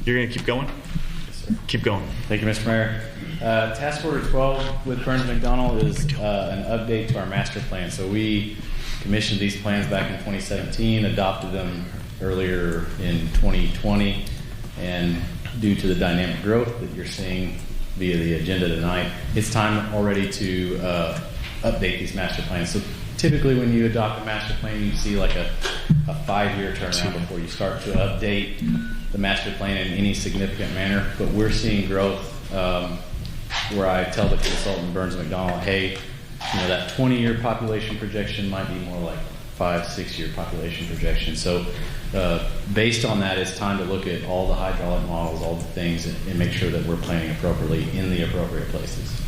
You're going to keep going? Yes, sir. Keep going. Thank you, Mr. Mayor. Task Order 12 with Burns and McDonnell is an update to our master plan. So we commissioned these plans back in 2017, adopted them earlier in 2020, and due to the dynamic growth that you're seeing via the agenda tonight, it's time already to update these master plans. So typically when you adopt a master plan, you see like a 5-year turnaround before you start to update the master plan in any significant manner. But we're seeing growth where I tell the consultant Burns and McDonnell, hey, that 20-year population projection might be more like 5-6-year population projection. So based on that, it's time to look at all the hydraulic models, all the things, and make sure that we're planning appropriately in the appropriate places.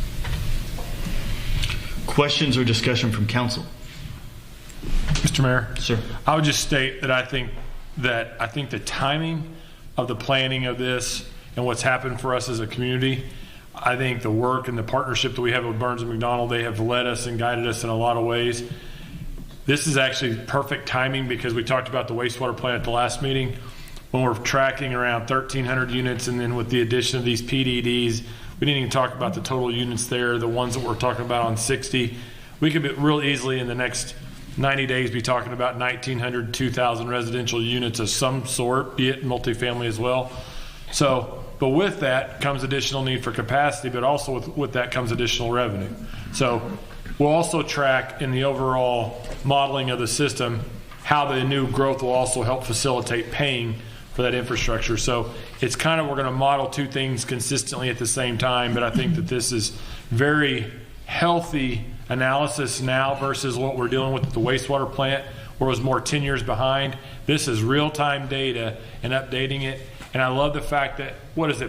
Questions or discussion from council? Mr. Mayor, sir, I would just state that I think the timing of the planning of this and what's happened for us as a community, I think the work and the partnership that we have with Burns and McDonnell, they have led us and guided us in a lot of ways. This is actually perfect timing because we talked about the wastewater plant at the last meeting. When we're tracking around 1,300 units, and then with the addition of these PDDs, we didn't even talk about the total units there, the ones that we're talking about on 60. We could be real easily in the next 90 days be talking about 1,900, 2,000 residential units of some sort, be it multifamily as well. So, but with that comes additional need for capacity, but also with that comes additional revenue. So we'll also track in the overall modeling of the system how the new growth will also help facilitate paying for that infrastructure. So it's kind of, we're going to model two things consistently at the same time, but I think that this is very healthy analysis now versus what we're dealing with at the wastewater plant, where it was more 10 years behind. This is real-time data and updating it. And I love the fact that,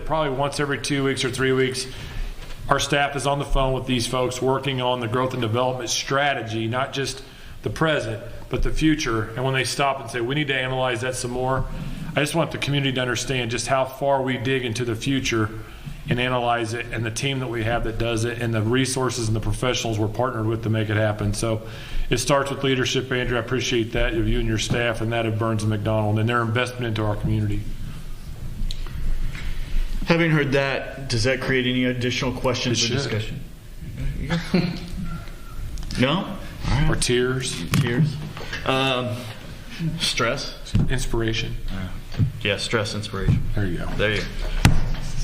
probably once every 2 weeks or 3 weeks, our staff is on the phone with these folks working on the growth and development strategy, not just the present, but the future. And when they stop and say, we need to analyze that some more, I just want the community to understand just how far we dig into the future and analyze it, and the team that we have that does it, and the resources and the professionals we're partnered with to make it happen. So it starts with leadership, Andrew. I appreciate that of you and your staff, and that of Burns and McDonald and their investment into our community. Having heard that, does that create any additional questions or discussion? No? All right. Or tears? Tears. Stress? Inspiration. Yeah, stress, inspiration. There you go. There you go.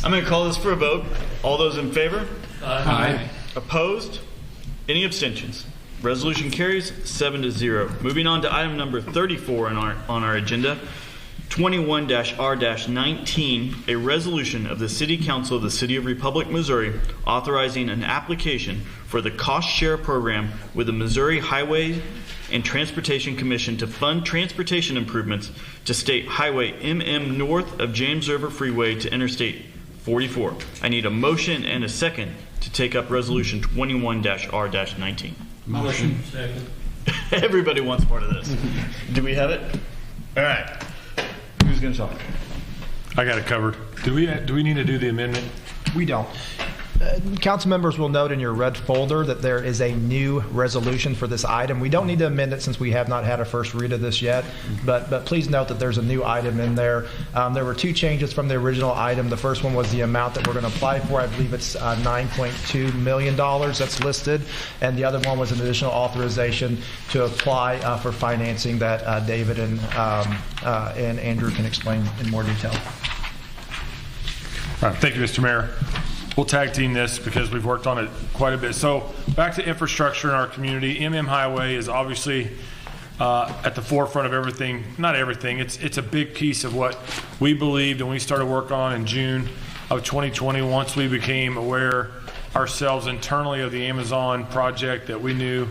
I'm going to call this for a vote. All those in favor? Aye. Opposed? Any abstentions? Resolution carries 7-0. Moving on to item number 34 on our agenda, 21-R-19, a resolution of the City Council of the City of Republic, Missouri, authorizing an application for the cost share program with the Missouri Highway and Transportation Commission to fund transportation improvements to State Highway MM north of James River Freeway to Interstate 44. I need a motion and a second to take up resolution 21-R-19. Motion. Second. Everybody wants part of this. Do we have it? All right. Who's going to talk? I got it covered. Do we need to do the amendment? We don't. Council members will note in your red folder that there is a new resolution for this item. We don't need to amend it since we have not had a first read of this yet, but please note that there's a new item in there. There were two changes from the original item. The first one was the amount that we're going to apply for. I believe it's $9.2 million that's listed, and the other one was an additional authorization to apply for financing that David and Andrew can explain in more detail. All right, thank you, Mr. Mayor. We'll tag team this because we've worked on it quite a bit. So back to infrastructure in our community. MM Highway is obviously at the forefront of everything. Not everything. It's a big piece of what we believed and we started work on in June of 2020 once we became aware ourselves internally of the Amazon project, that we knew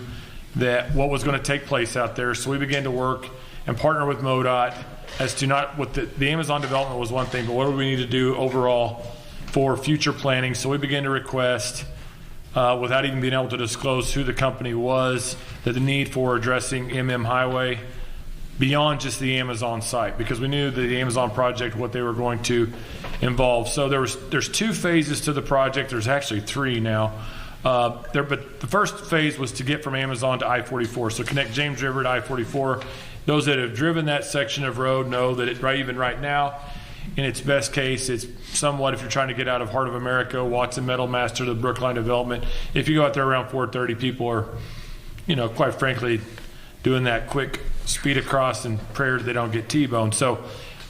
that what was going to take place out there. So we began to work and partner with MoDOT as to not what the Amazon development was one thing, but what do we need to do overall for future planning. So we began to request, without even being able to disclose who the company was, that the need for addressing MM Highway beyond just the Amazon site, because we knew the Amazon project, what they were going to involve. So there's two phases to the project. There's actually three now. But the first phase was to get from Amazon to I-44, so connect James River to I-44. Those that have driven that section of road know that even right now, in its best case, it's somewhat, if you're trying to get out of Heart of America, Watson Metal Master to the Brookline Development, if you go out there around 4:30, people are, quite frankly, doing that quick speed across and prayer that they don't get T-boned. So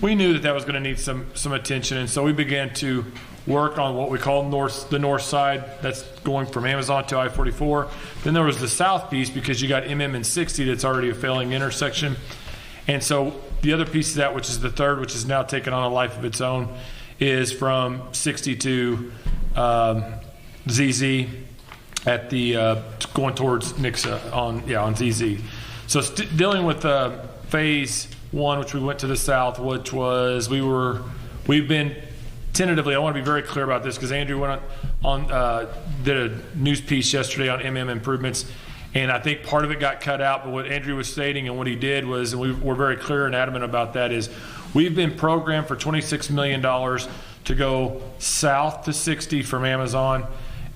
we knew that was going to need some attention, and so we began to work on what we call the north side. That's going from Amazon to I-44. Then there was the south piece, because you got MM and 60 that's already a failing intersection. And so the other piece of that, which is the third, which is now taken on a life of its own, is from 60 to ZZ at the going towards Nixa on ZZ. So dealing with phase one, which we went to the south, which was we've been tentatively. I want to be very clear about this because Andrew went on did a news piece yesterday on MM improvements. And I think part of it got cut out, but what Andrew was stating and what he did was, and we're very clear and adamant about that, is we've been programmed for $26 million to go south to 60 from Amazon,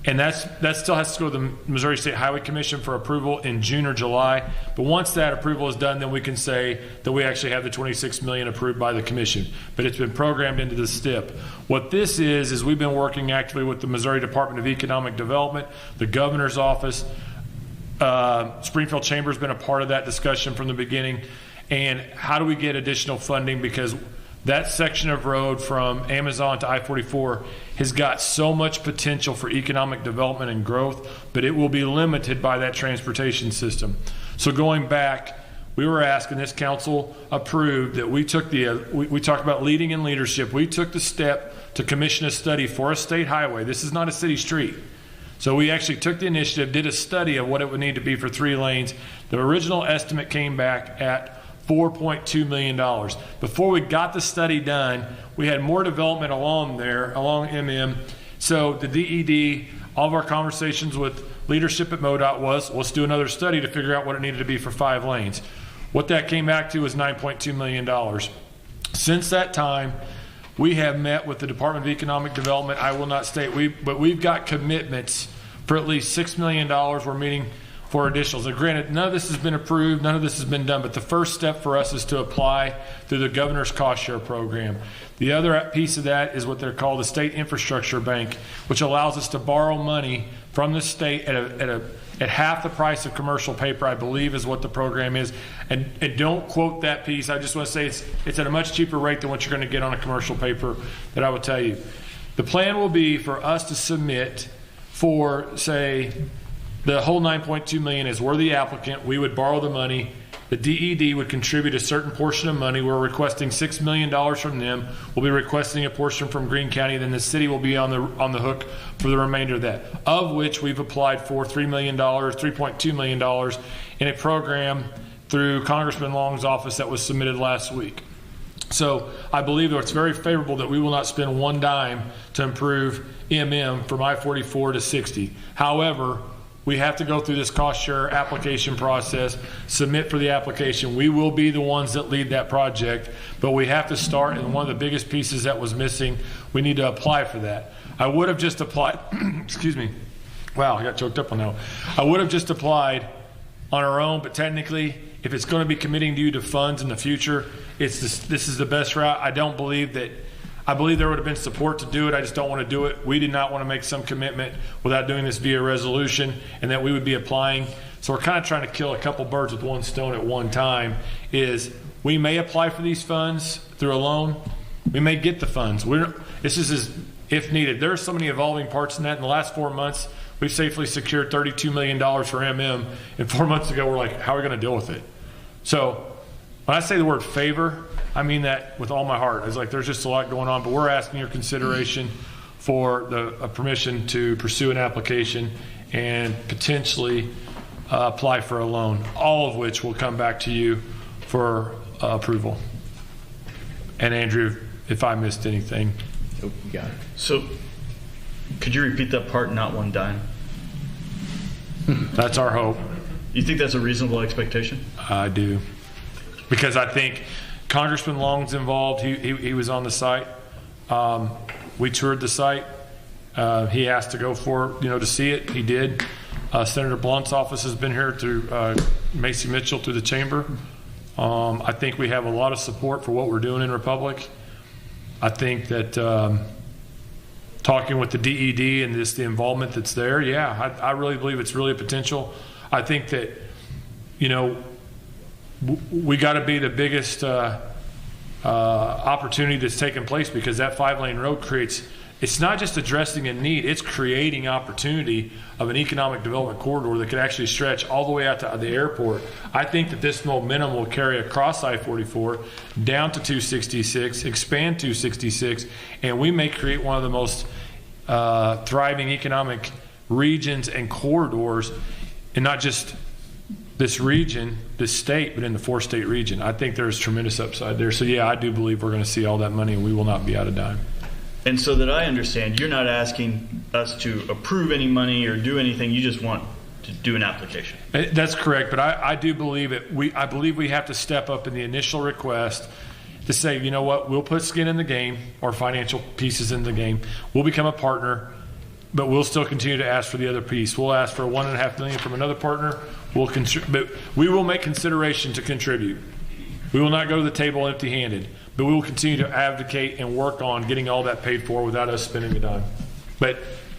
and that still has to go to the Missouri State Highway Commission for approval in June or July. But once that approval is done, then we can say that we actually have the $26 million approved by the commission. But it's been programmed into the STIP. What this is we've been working actively with the Missouri Department of Economic Development, the governor's office. Springfield Chamber's been a part of that discussion from the beginning. And how do we get additional funding? Because that section of road from Amazon to I-44 has got so much potential for economic development and growth, but it will be limited by that transportation system. So going back, we were asking, this council approved that we took we talked about leading in leadership. We took the step to commission a study for a state highway. This is not a city street. So we actually took the initiative, did a study of what it would need to be for 3 lanes. The original estimate came back at $4.2 million. Before we got the study done, we had more development along MM. So the DED, all of our conversations with leadership at MoDOT was, let's do another study to figure out what it needed to be for 5 lanes. What that came back to was $9.2 million. Since that time, we have met with the Department of Economic Development. I will not state but we've got commitments for at least $6 million. We're meeting for additionals. And granted, none of this has been approved, none of this has been done, but the first step for us is to apply through the governor's cost share program. The other piece of that is what they're called the State Infrastructure Bank, which allows us to borrow money from the state at half the price of commercial paper, I believe is what the program is. And don't quote that piece. I just want to say it's at a much cheaper rate than what you're going to get on a commercial paper that I will tell you. The plan will be for us to submit for, say, the whole $9.2 million is we're the applicant. We would borrow the money. The DED would contribute a certain portion of money. We're requesting $6 million from them. We'll be requesting a portion from Greene County. Then the city will be on the hook for the remainder of that, of which we've applied for $3.2 million in a program through Congressman Long's office that was submitted last week. So I believe that it's very favorable that we will not spend one dime to improve from I-44 to 60. However, we have to go through this cost share application process, submit for the application. We will be the ones that lead that project, but we have to start, and one of the biggest pieces that was missing, we need to apply for that. I would have just applied, excuse me, wow, I got choked up on that one. I would have just applied on our own, but technically, if it's going to be committing you to funds in the future, this is the best route. I believe there would have been support to do it. I just don't want to do it. We did not want to make some commitment without doing this via resolution and that we would be applying. So we're kind of trying to kill a couple birds with one stone at one time. Is we may apply for these funds through a loan. We may get the funds. This is if needed. There are so many evolving parts in that. In the last 4 months, we've safely secured $32 million for MM. And 4 months ago, we're like, how are we going to deal with it? So when I say the word favor, I mean that with all my heart. It's like there's just a lot going on, but we're asking your consideration for the permission to pursue an application and potentially apply for a loan, all of which will come back to you for approval. And Andrew, if I missed anything. Nope, you got it. So could you repeat that part, not one dime? That's our hope. You think that's a reasonable expectation? I do. Because I think Congressman Long's involved. He was on the site. We toured the site. He asked to go to see it. He did. Senator Blunt's office has been here through Macy Mitchell through the chamber. I think we have a lot of support for what we're doing in Republic. I think that talking with the DED and the involvement that's there, I really believe it's really a potential. I think that, we got to be the biggest opportunity that's taken place, because that 5-lane road it's not just addressing a need, it's creating opportunity of an economic development corridor that could actually stretch all the way out to the airport. I think that this momentum will carry across I-44 down to 266, expand 266, and we may create one of the most thriving economic regions and corridors, and not just this region, this state, but in the 4-state region. I think there's tremendous upside there. So I do believe we're going to see all that money and we will not be out of dime. And so that I understand, you're not asking us to approve any money or do anything, you just want to do an application. That's correct, but I do believe I believe we have to step up in the initial request to say, you know what, we'll put skin in the game or financial pieces in the game. We'll become a partner, but we'll still continue to ask for the other piece. We'll ask for $1.5 million from another partner. But we will make consideration to contribute. We will not go to the table empty-handed, but we will continue to advocate and work on getting all that paid for without us spending a dime. But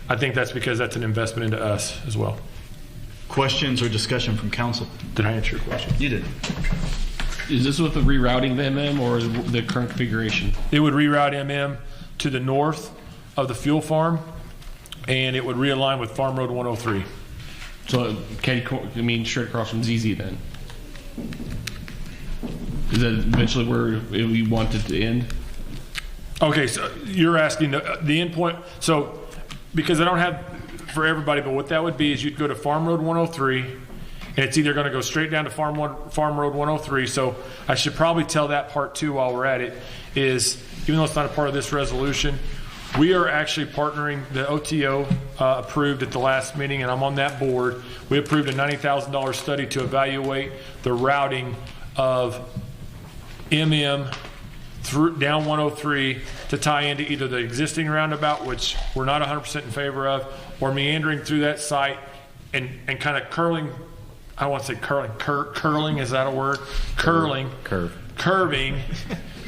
I think that's because that's an investment into us as well. Questions or discussion from council? Did I answer your question? You did. Is this with the rerouting the MM or the current configuration? It would reroute MM to the north of the fuel farm, and it would realign with Farm Road 103. So, straight across from ZZ then? Is that eventually where we want it to end? Okay, so you're asking the end point. So, because I don't have for everybody, but what that would be is you'd go to Farm Road 103, and it's either going to go straight down to Farm Road 103. So I should probably tell that part too while we're at it, is even though it's not a part of this resolution, we are actually partnering. The OTO approved at the last meeting, and I'm on that board. We approved a $90,000 study to evaluate the routing of MM through down 103 to tie into either the existing roundabout, which we're not 100% in favor of, or meandering through that site and kind of curling. I don't want to say curling. Curling, is that a word? Curling. Curving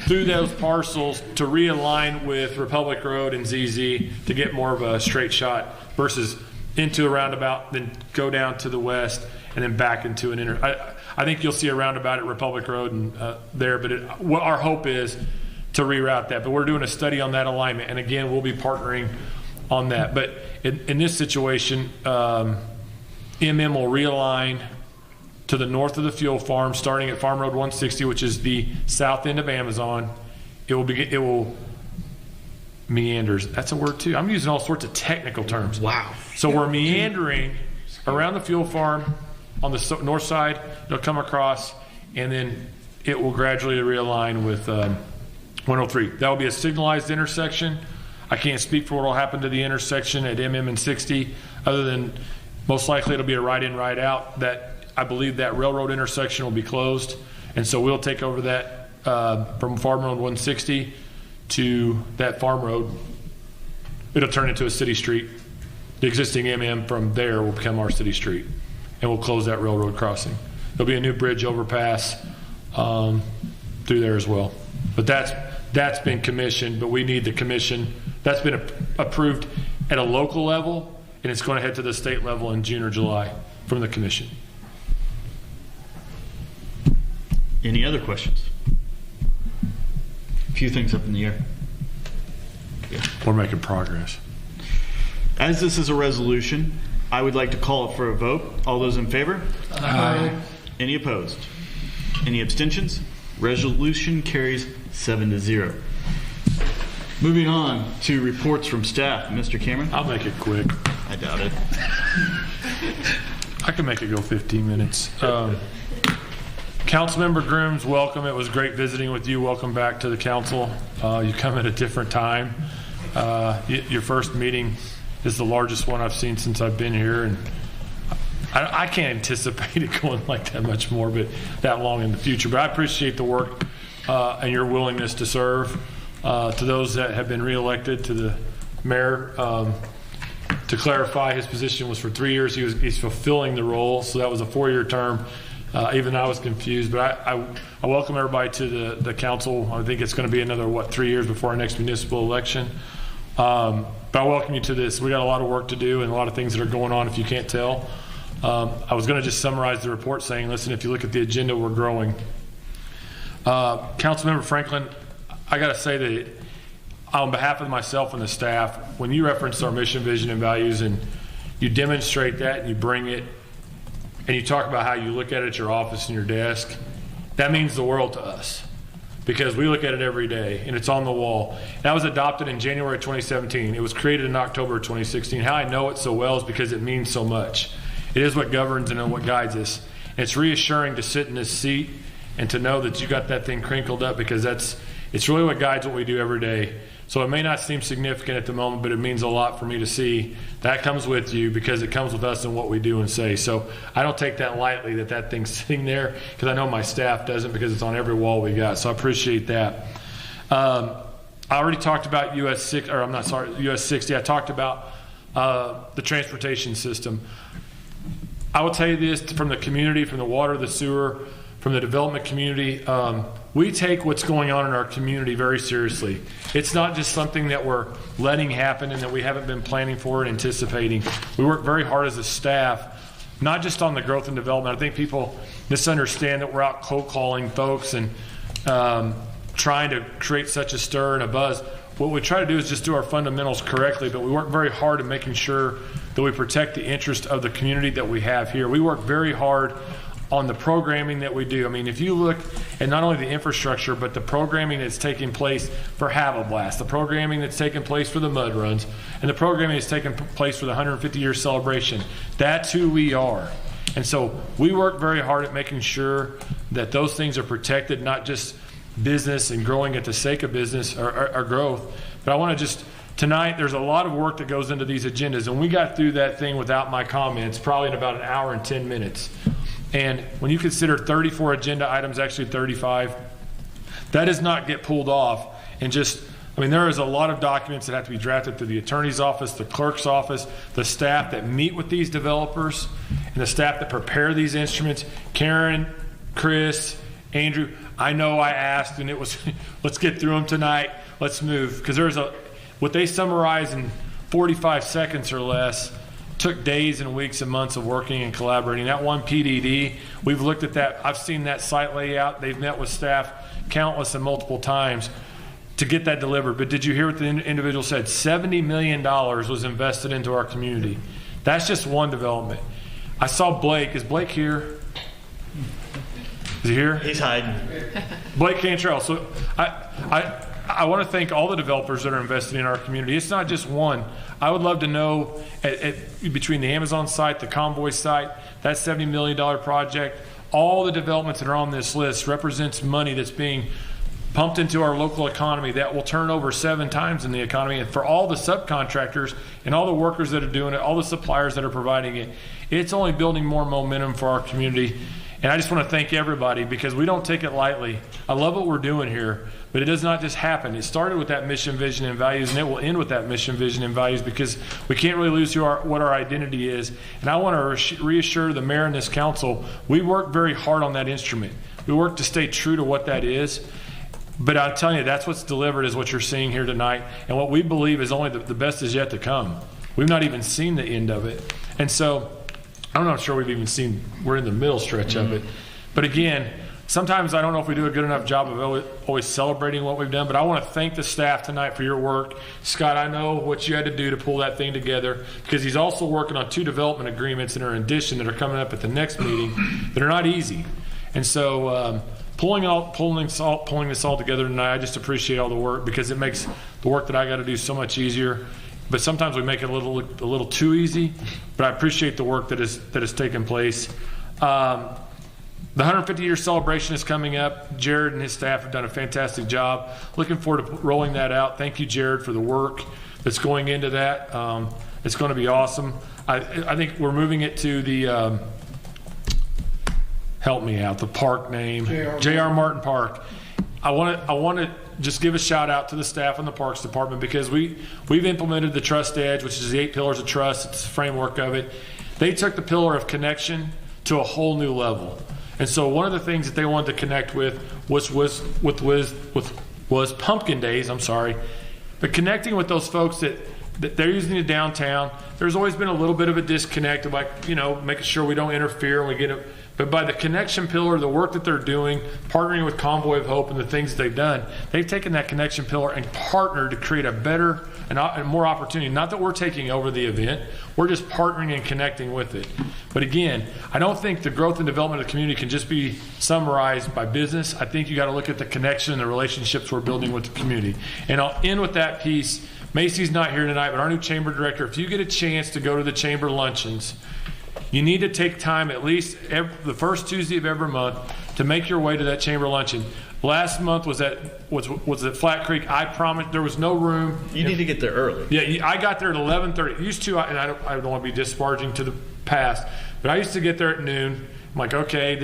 through those parcels to realign with Republic Road and ZZ to get more of a straight shot versus into a roundabout, then go down to the west and then back into an inner. I think you'll see a roundabout at Republic Road and there, but what our hope is to reroute that. But we're doing a study on that alignment, and again, we'll be partnering on that. But in this situation, MM will realign to the north of the fuel farm, starting at Farm Road 160, which is the south end of Amazon. It will meanders. That's a word too. I'm using all sorts of technical terms. Wow. So we're meandering around the fuel farm on the north side. It'll come across, and then it will gradually realign with 103. That will be a signalized intersection. I can't speak for what will happen to the intersection at MM and 60, other than most likely it'll be a right in, right out. That I believe that railroad intersection will be closed, and so we'll take over that from Farm Road 160 to that Farm Road. It'll turn into a city street. The existing MM from there will become our city street, and we'll close that railroad crossing. There'll be a new bridge overpass through there as well. But that's been commissioned, but we need the commission. That's been approved at a local level, and it's going to head to the state level in June or July from the commission. Any other questions? A few things up in the air. Yeah. We're making progress. As this is a resolution, I would like to call it for a vote. All those in favor? Aye. Any opposed? Any abstentions? Resolution carries 7-0. Moving on to reports from staff. Mr. Cameron? I'll make it quick. I doubt it. I can make it go 15 minutes. Councilmember Grooms, welcome. It was great visiting with you. Welcome back to the council. You come at a different time. Your first meeting is the largest one I've seen since I've been here, and I can't anticipate it going like that much more, but that long in the future. But I appreciate the work and your willingness to serve. To those that have been reelected, to the mayor, to clarify, his position was for 3 years. He's fulfilling the role, so that was a 4-year term. Even I was confused, but I welcome everybody to the council. I think it's going to be another, 3 years before our next municipal election. But I welcome you to this. We got a lot of work to do and a lot of things that are going on, if you can't tell. I was going to just summarize the report saying, listen, if you look at the agenda, we're growing. Councilmember Franklin, I got to say that on behalf of myself and the staff, when you reference our mission, vision, and values, and you demonstrate that and you bring it, and you talk about how you look at it at your office and your desk, that means the world to us, because we look at it every day and it's on the wall. That was adopted in January 2017. It was created in October 2016. How I know it so well is because it means so much. It is what governs and what guides us. And it's reassuring to sit in this seat and to know that you got that thing crinkled up, because it's really what guides what we do every day. So it may not seem significant at the moment, but it means a lot for me to see that comes with you, because it comes with us and what we do and say. So I don't take that lightly, that thing's sitting there, because I know my staff doesn't, because it's on every wall we got. So I appreciate that. I already talked about US 60. I talked about the transportation system. I will tell you this from the community, from the water, the sewer, from the development community. We take what's going on in our community very seriously. It's not just something that we're letting happen and that we haven't been planning for and anticipating. We work very hard as a staff, not just on the growth and development. I think people misunderstand that we're out cold calling folks and trying to create such a stir and a buzz. What we try to do is just do our fundamentals correctly, but we work very hard at making sure that we protect the interest of the community that we have here. We work very hard on the programming that we do. I mean, if you look at not only the infrastructure, but the programming that's taking place for Havelblast, the programming that's taking place for the mud runs, and the programming that's taking place for the 150-year celebration, that's who we are. And so we work very hard at making sure that those things are protected, not just business and growing at the sake of business or growth. But I want to just, tonight, there's a lot of work that goes into these agendas, and we got through that thing without my comments, probably in about an hour and 10 minutes. And when you consider 34 agenda items, actually 35, That does not get pulled off and just, I mean, there is a lot of documents that have to be drafted through the attorney's office, the clerk's office, the staff that meet with these developers, and the staff that prepare these instruments. Karen, Chris, Andrew, I know I asked, and it was, let's get through them tonight. Let's move. Because there's what they summarize in 45 seconds or less took days and weeks and months of working and collaborating. That one PDD, we've looked at that. I've seen that site layout. They've met with staff countless and multiple times to get that delivered. But did you hear what the individual said? $70 million was invested into our community. That's just one development. I saw Blake. Is Blake here? Is he here? He's hiding. Blake Cantrell. So I want to thank all the developers that are invested in our community. It's not just one. I would love to know between the Amazon site, the Convoy site, that $70 million project, all the developments that are on this list represents money that's being pumped into our local economy that will turn over 7 times in the economy. And for all the subcontractors and all the workers that are doing it, all the suppliers that are providing it, it's only building more momentum for our community. And I just want to thank everybody because we don't take it lightly. I love what we're doing here, but it does not just happen. It started with that mission, vision, and values, and it will end with that mission, vision, and values because we can't really lose what our identity is. And I want to reassure the mayor and this council, we work very hard on that instrument. We work to stay true to what that is. But I'm telling you, that's what's delivered is what you're seeing here tonight. And what we believe is only the best is yet to come. We've not even seen the end of it. And so I'm not sure we've even seen, we're in the middle stretch of it. But again, sometimes I don't know if we do a good enough job of always celebrating what we've done, but I want to thank the staff tonight for your work. Scott, I know what you had to do to pull that thing together because he's also working on 2 development agreements that are in addition that are coming up at the next meeting that are not easy. And so pulling this all together tonight, I just appreciate all the work because it makes the work that I got to do so much easier. But sometimes we make it a little too easy. But I appreciate the work that has taken place. The 150-year celebration is coming up. Jared and his staff have done a fantastic job. Looking forward to rolling that out. Thank you, Jared, for the work that's going into that. It's going to be awesome. I think we're moving it to the help me out, the park name, J.R. Martin Park. I want to just give a shout out to the staff in the Parks Department because we've implemented the Trust Edge, which is the 8 pillars of trust. It's the framework of it. They took the pillar of connection to a whole new level. And so one of the things that they wanted to connect with was Pumpkin Days, but connecting with those folks that they're using the downtown. There's always been a little bit of a disconnect of making sure we don't interfere and we get it. But by the connection pillar, the work that they're doing, partnering with Convoy of Hope and the things that they've done, they've taken that connection pillar and partnered to create a better and more opportunity. Not that we're taking over the event, we're just partnering and connecting with it. But again, I don't think the growth and development of the community can just be summarized by business. I think you got to look at the connection and the relationships we're building with the community. And I'll end with that piece. Macy's not here tonight, but our new chamber director, if you get a chance to go to the chamber luncheons, you need to take time at least the first Tuesday of every month to make your way to that chamber luncheon. Last month was at Flat Creek. I promised there was no room. You need to get there early. Yeah, I got there at 11:30. Used to, and I don't want to be disparaging to the past, but I used to get there at noon. I'm like, okay,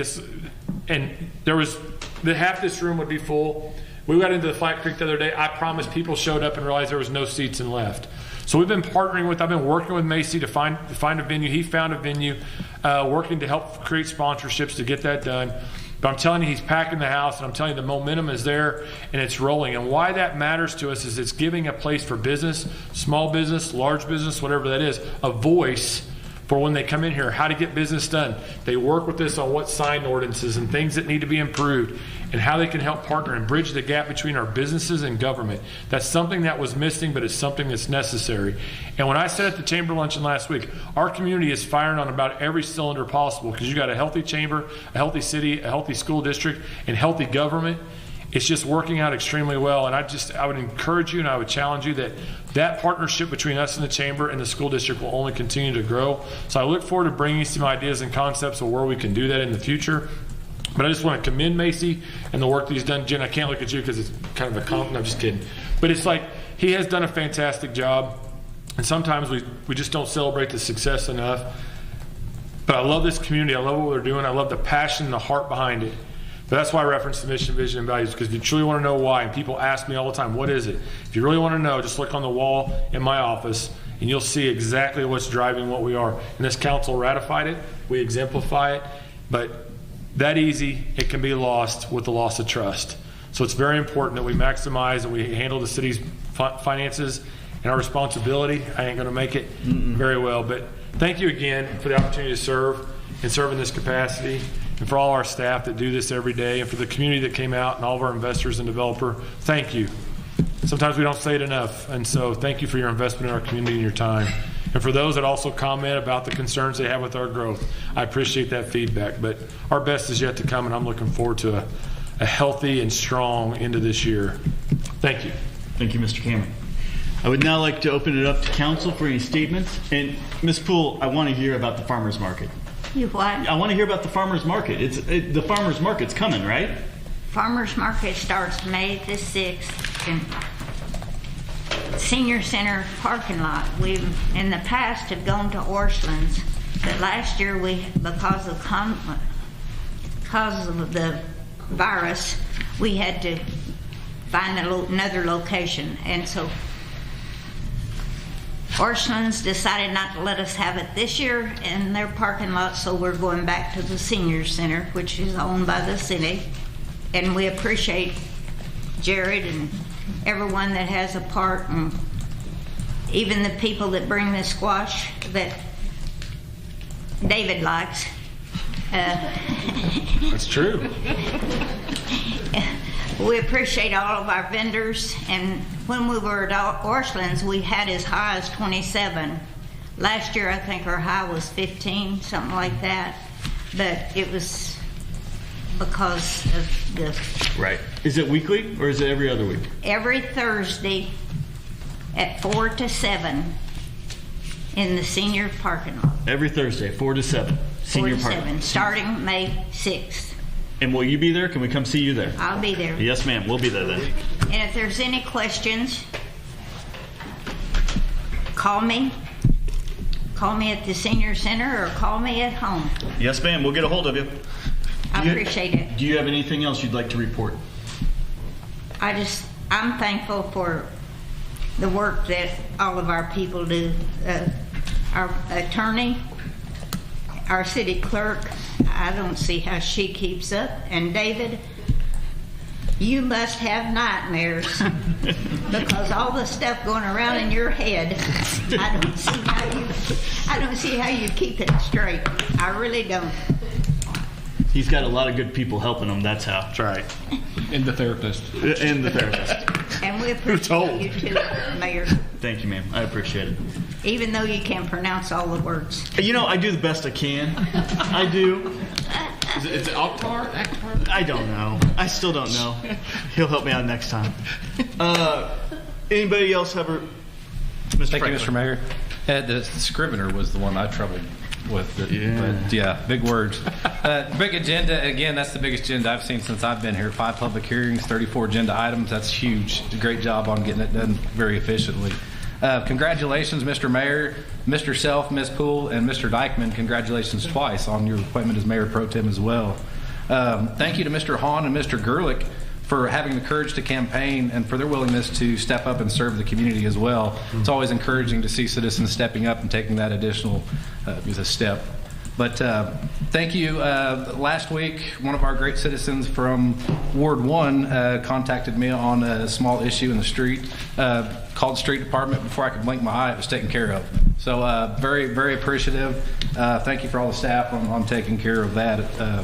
and there was half this room would be full. We got into the Flat Creek the other day. I promised people showed up and realized there was no seats and left. So I've been working with Macy to find a venue. He found a venue, working to help create sponsorships to get that done. But I'm telling you, he's packing the house, and I'm telling you, the momentum is there, and it's rolling. And why that matters to us is it's giving a place for business, small business, large business, whatever that is, a voice for when they come in here, how to get business done. They work with us on what sign ordinances and things that need to be improved and how they can help partner and bridge the gap between our businesses and government. That's something that was missing, but it's something that's necessary. And when I said at the chamber luncheon last week, our community is firing on about every cylinder possible because you got a healthy chamber, a healthy city, a healthy school district, and healthy government. It's just working out extremely well. And I would encourage you and I would challenge you that partnership between us and the chamber and the school district will only continue to grow. So I look forward to bringing some ideas and concepts of where we can do that in the future. But I just want to commend Macy and the work that he's done. Jen, I can't look at you because it's kind of a compliment. I'm just kidding. But it's like he has done a fantastic job. And sometimes we just don't celebrate the success enough. But I love this community. I love what they're doing. I love the passion and the heart behind it. But that's why I reference the mission, vision, and values, because if you truly want to know why, and people ask me all the time, what is it? If you really want to know, just look on the wall in my office, and you'll see exactly what's driving what we are. And this council ratified it, we exemplify it, but that easy, it can be lost with the loss of trust. So it's very important that we maximize and we handle the city's finances and our responsibility. I ain't going to make it very well, but thank you again for the opportunity to serve and serve in this capacity, and for all our staff that do this every day, and for the community that came out and all of our investors and developer. Thank you. Sometimes we don't say it enough, and so thank you for your investment in our community and your time. And for those that also comment about the concerns they have with our growth, I appreciate that feedback, but our best is yet to come, and I'm looking forward to a healthy and strong end of this year. Thank you. Thank you, Mr. Cameron. I would now like to open it up to council for any statements. And Ms. Poole, I want to hear about the farmers market. You what? I want to hear about the farmers market. The farmers market's coming, right? Farmers market starts May the 6th in Senior Center parking lot. We've in the past have gone to Orchlands, but last year we, because of the virus, we had to find another location, and so Orchlands decided not to let us have it this year in their parking lot, so we're going back to the Senior Center, which is owned by the city. And we appreciate Jared and everyone that has a part, and even the people that bring the squash that David likes. That's true. We appreciate all of our vendors, and when we were at Orchlands, we had as high as 27. Last year, I think our high was 15, something like that, but it was because of the... Right. Is it weekly, or is it every other week? Every Thursday at 4 to 7 in the senior parking lot. Every Thursday, 4 to 7. Senior 4 to parking 7, starting May 6th. And will you be there? Can we come see you there? I'll be there. Yes, ma'am. We'll be there then. And if there's any questions, call me. Call me at the Senior Center or call me at home. Yes, ma'am. We'll get a hold of you. I appreciate it. Do you have anything else you'd like to report? I'm thankful for the work that all of our people do. Our attorney, our city clerk, I don't see how she keeps up. And David, you must have nightmares because all the stuff going around in your head, I don't see how you keep it straight. I really don't. He's got a lot of good people helping him. That's how. That's right. And the therapist. And the therapist. And we appreciate you too, Mayor. Thank you, ma'am. I appreciate it. Even though you can't pronounce all the words. You know, I do the best I can. I do. Is it Akhtar? I don't know. I still don't know. He'll help me out next time. Anybody else have a... Mr. Thank Franklin. you, Mr. Mayor. The Scrivener was the one I troubled with. But yeah, big words. Big agenda. Again, that's the biggest agenda I've seen since I've been here. 5 public hearings, 34 agenda items. That's huge. A great job on getting it done very efficiently. Congratulations, Mr. Mayor, Mr. Self, Ms. Poole, and Mr. Dykeman. Congratulations twice on your appointment as Mayor Pro Tem as well. Thank you to Mr. Hahn and Mr. Gerlich for having the courage to campaign and for their willingness to step up and serve the community as well. It's always encouraging to see citizens stepping up and taking that additional step. But thank you. Last week, one of our great citizens from Ward 1 contacted me on a small issue in the street, called the street department. Before I could blink my eye, it was taken care of. So very, very appreciative. Thank you for all the staff on taking care of that.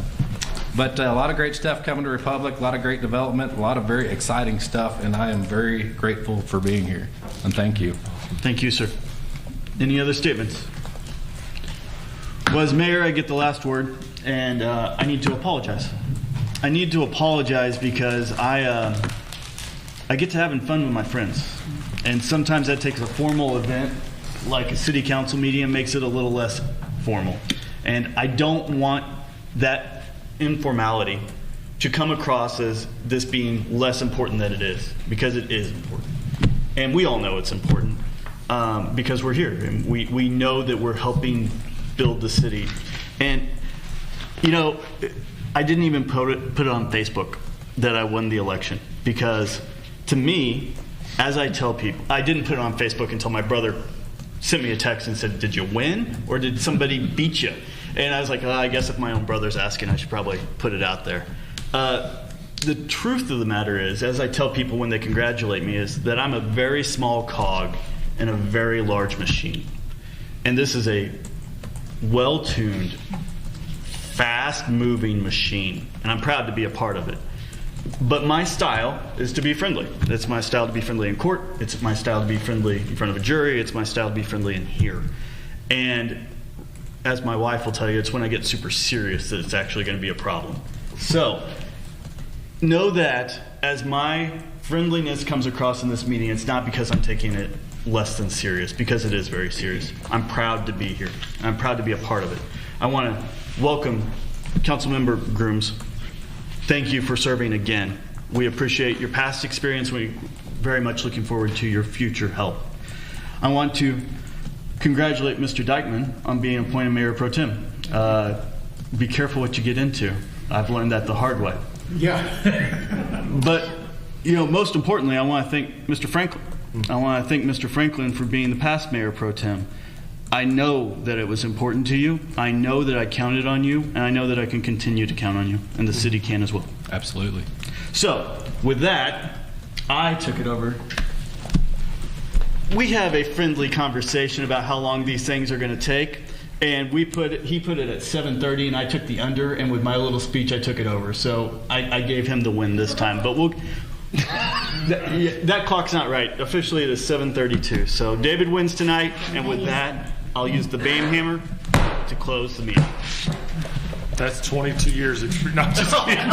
But a lot of great stuff coming to Republic, a lot of great development, a lot of very exciting stuff, and I am very grateful for being here. And thank you. Thank you, sir. Any other statements? Well, as mayor, I get the last word, and I need to apologize. I need to apologize because I get to having fun with my friends, and sometimes that takes a formal event like a city council meeting and makes it a little less formal. And I don't want that informality to come across as this being less important than it is, because it is important. And we all know it's important because we're here, and we know that we're helping build the city. And, you know, I didn't even put it on Facebook that I won the election, because to me, as I tell people, I didn't put it on Facebook until my brother sent me a text and said, "Did you win or did somebody beat you?" And I was like, I guess if my own brother's asking, I should probably put it out there. The truth of the matter is, as I tell people when they congratulate me, is that I'm a very small cog in a very large machine. And this is a well-tuned, fast-moving machine, and I'm proud to be a part of it. But my style is to be friendly. It's my style to be friendly in court. It's my style to be friendly in front of a jury. It's my style to be friendly in here. And as my wife will tell you, it's when I get super serious that it's actually going to be a problem. So know that as my friendliness comes across in this meeting, it's not because I'm taking it less than serious, because it is very serious. I'm proud to be here. I'm proud to be a part of it. I want to welcome Councilmember Grooms. Thank you for serving again. We appreciate your past experience. We're very much looking forward to your future help. I want to congratulate Mr. Dykeman on being appointed Mayor Pro Tem. Be careful what you get into. I've learned that the hard way. Yeah. But, most importantly, I want to thank Mr. Franklin. I want to thank Mr. Franklin for being the past Mayor Pro Tem. I know that it was important to you. I know that I counted on you, and I know that I can continue to count on you, and the city can as well. Absolutely. So, with that, I took it over. We have a friendly conversation about how long these things are going to take, and he put it at 7:30, and I took the under, and with my little speech, I took it over. So I gave him the win this time. But that clock's not right. Officially, it is 7:32. So David wins tonight, and with that, I'll use the BAM hammer to close the meeting. That's 22 years of... No, just kidding.